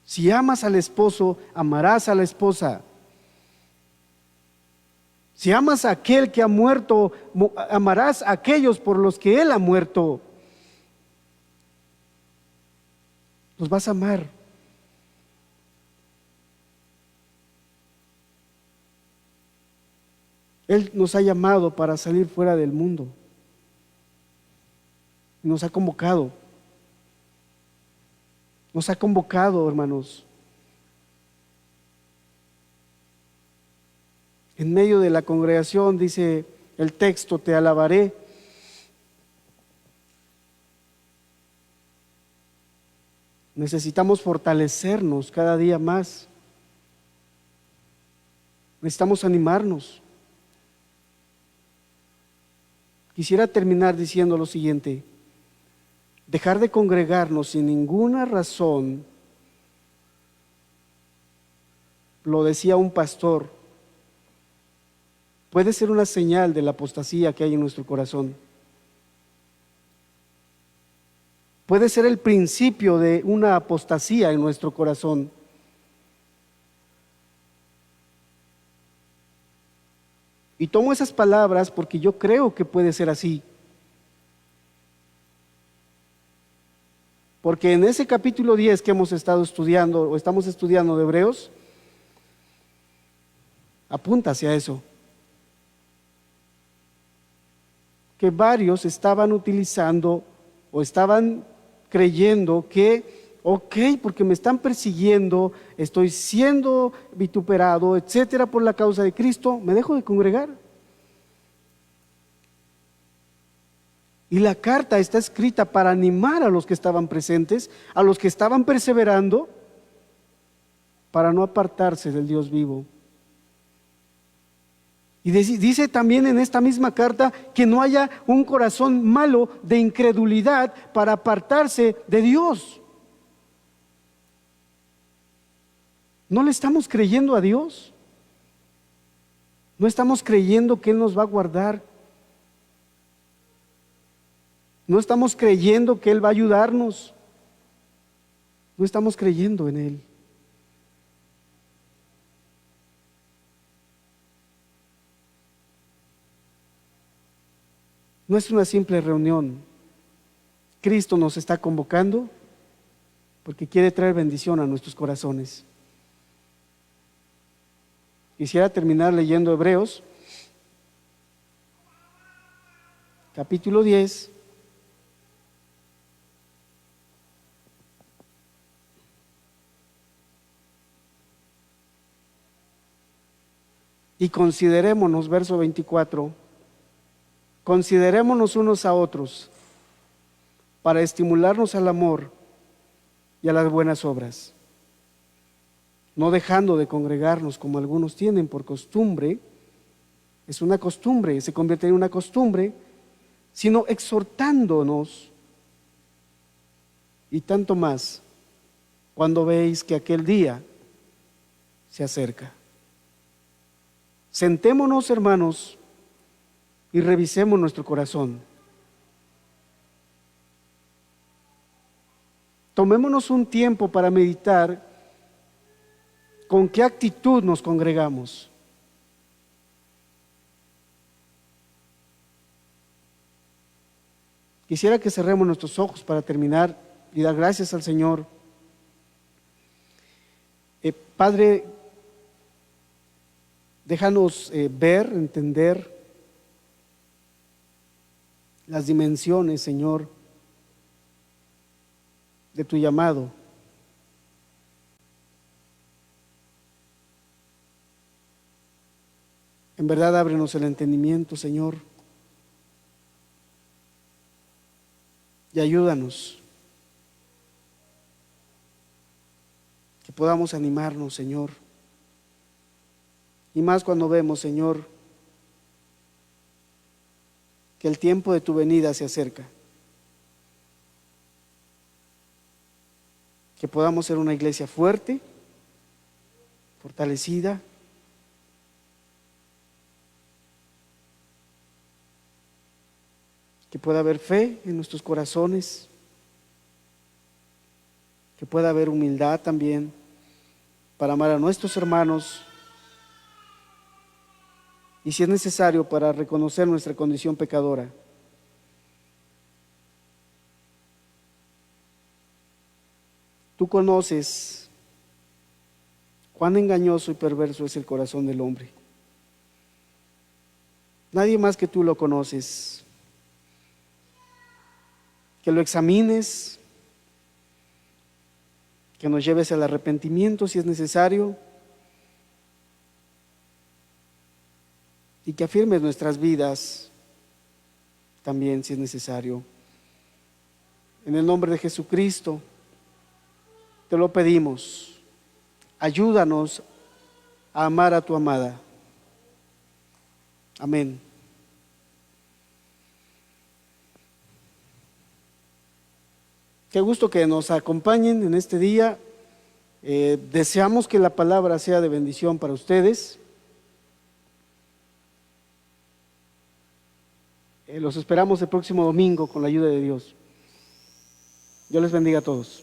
Si amas al esposo, amarás a la esposa. Si amas a aquel que ha muerto, amarás a aquellos por los que él ha muerto. Los vas a amar. Él nos ha llamado para salir fuera del mundo. Nos ha convocado. Nos ha convocado, hermanos. En medio de la congregación dice el texto, te alabaré. Necesitamos fortalecernos cada día más. Necesitamos animarnos. Quisiera terminar diciendo lo siguiente. Dejar de congregarnos sin ninguna razón, lo decía un pastor, puede ser una señal de la apostasía que hay en nuestro corazón. Puede ser el principio de una apostasía en nuestro corazón. Y tomo esas palabras porque yo creo que puede ser así. Porque en ese capítulo 10 que hemos estado estudiando, o estamos estudiando de Hebreos, apunta hacia eso. Que varios estaban utilizando o estaban creyendo que, ok, porque me están persiguiendo, estoy siendo vituperado, etcétera, por la causa de Cristo, me dejo de congregar. Y la carta está escrita para animar a los que estaban presentes, a los que estaban perseverando, para no apartarse del Dios vivo. Y dice también en esta misma carta que no haya un corazón malo de incredulidad para apartarse de Dios. ¿No le estamos creyendo a Dios? ¿No estamos creyendo que Él nos va a guardar? ¿No estamos creyendo que Él va a ayudarnos? No estamos creyendo en Él. No es una simple reunión. Cristo nos está convocando porque quiere traer bendición a nuestros corazones. Quisiera terminar leyendo Hebreos, capítulo 10. Y considerémonos, verso 24, considerémonos unos a otros para estimularnos al amor y a las buenas obras, no dejando de congregarnos como algunos tienen por costumbre. Es una costumbre, se convierte en una costumbre, sino exhortándonos, y tanto más cuando veis que aquel día se acerca. Sentémonos, hermanos, y revisemos nuestro corazón. Tomémonos un tiempo para meditar con qué actitud nos congregamos. Quisiera que cerremos nuestros ojos para terminar y dar gracias al Señor. Padre, déjanos ver, entender las dimensiones, Señor, de tu llamado. En verdad, ábrenos el entendimiento, Señor, y ayúdanos, que podamos animarnos, Señor, y más cuando vemos, Señor, que el tiempo de tu venida se acerca. Que podamos ser una iglesia fuerte, fortalecida, que pueda haber fe en nuestros corazones, que pueda haber humildad también para amar a nuestros hermanos y, si es necesario, para reconocer nuestra condición pecadora. Tú conoces cuán engañoso y perverso es el corazón del hombre. Nadie más que tú lo conoces. Que lo examines, que nos lleves al arrepentimiento si es necesario, y que afirmes nuestras vidas también si es necesario. En el nombre de Jesucristo te lo pedimos. Ayúdanos a amar a tu amada. Amén. Qué gusto que nos acompañen en este día. Deseamos que la palabra sea de bendición para ustedes. Los esperamos el próximo domingo con la ayuda de Dios. Dios les bendiga a todos.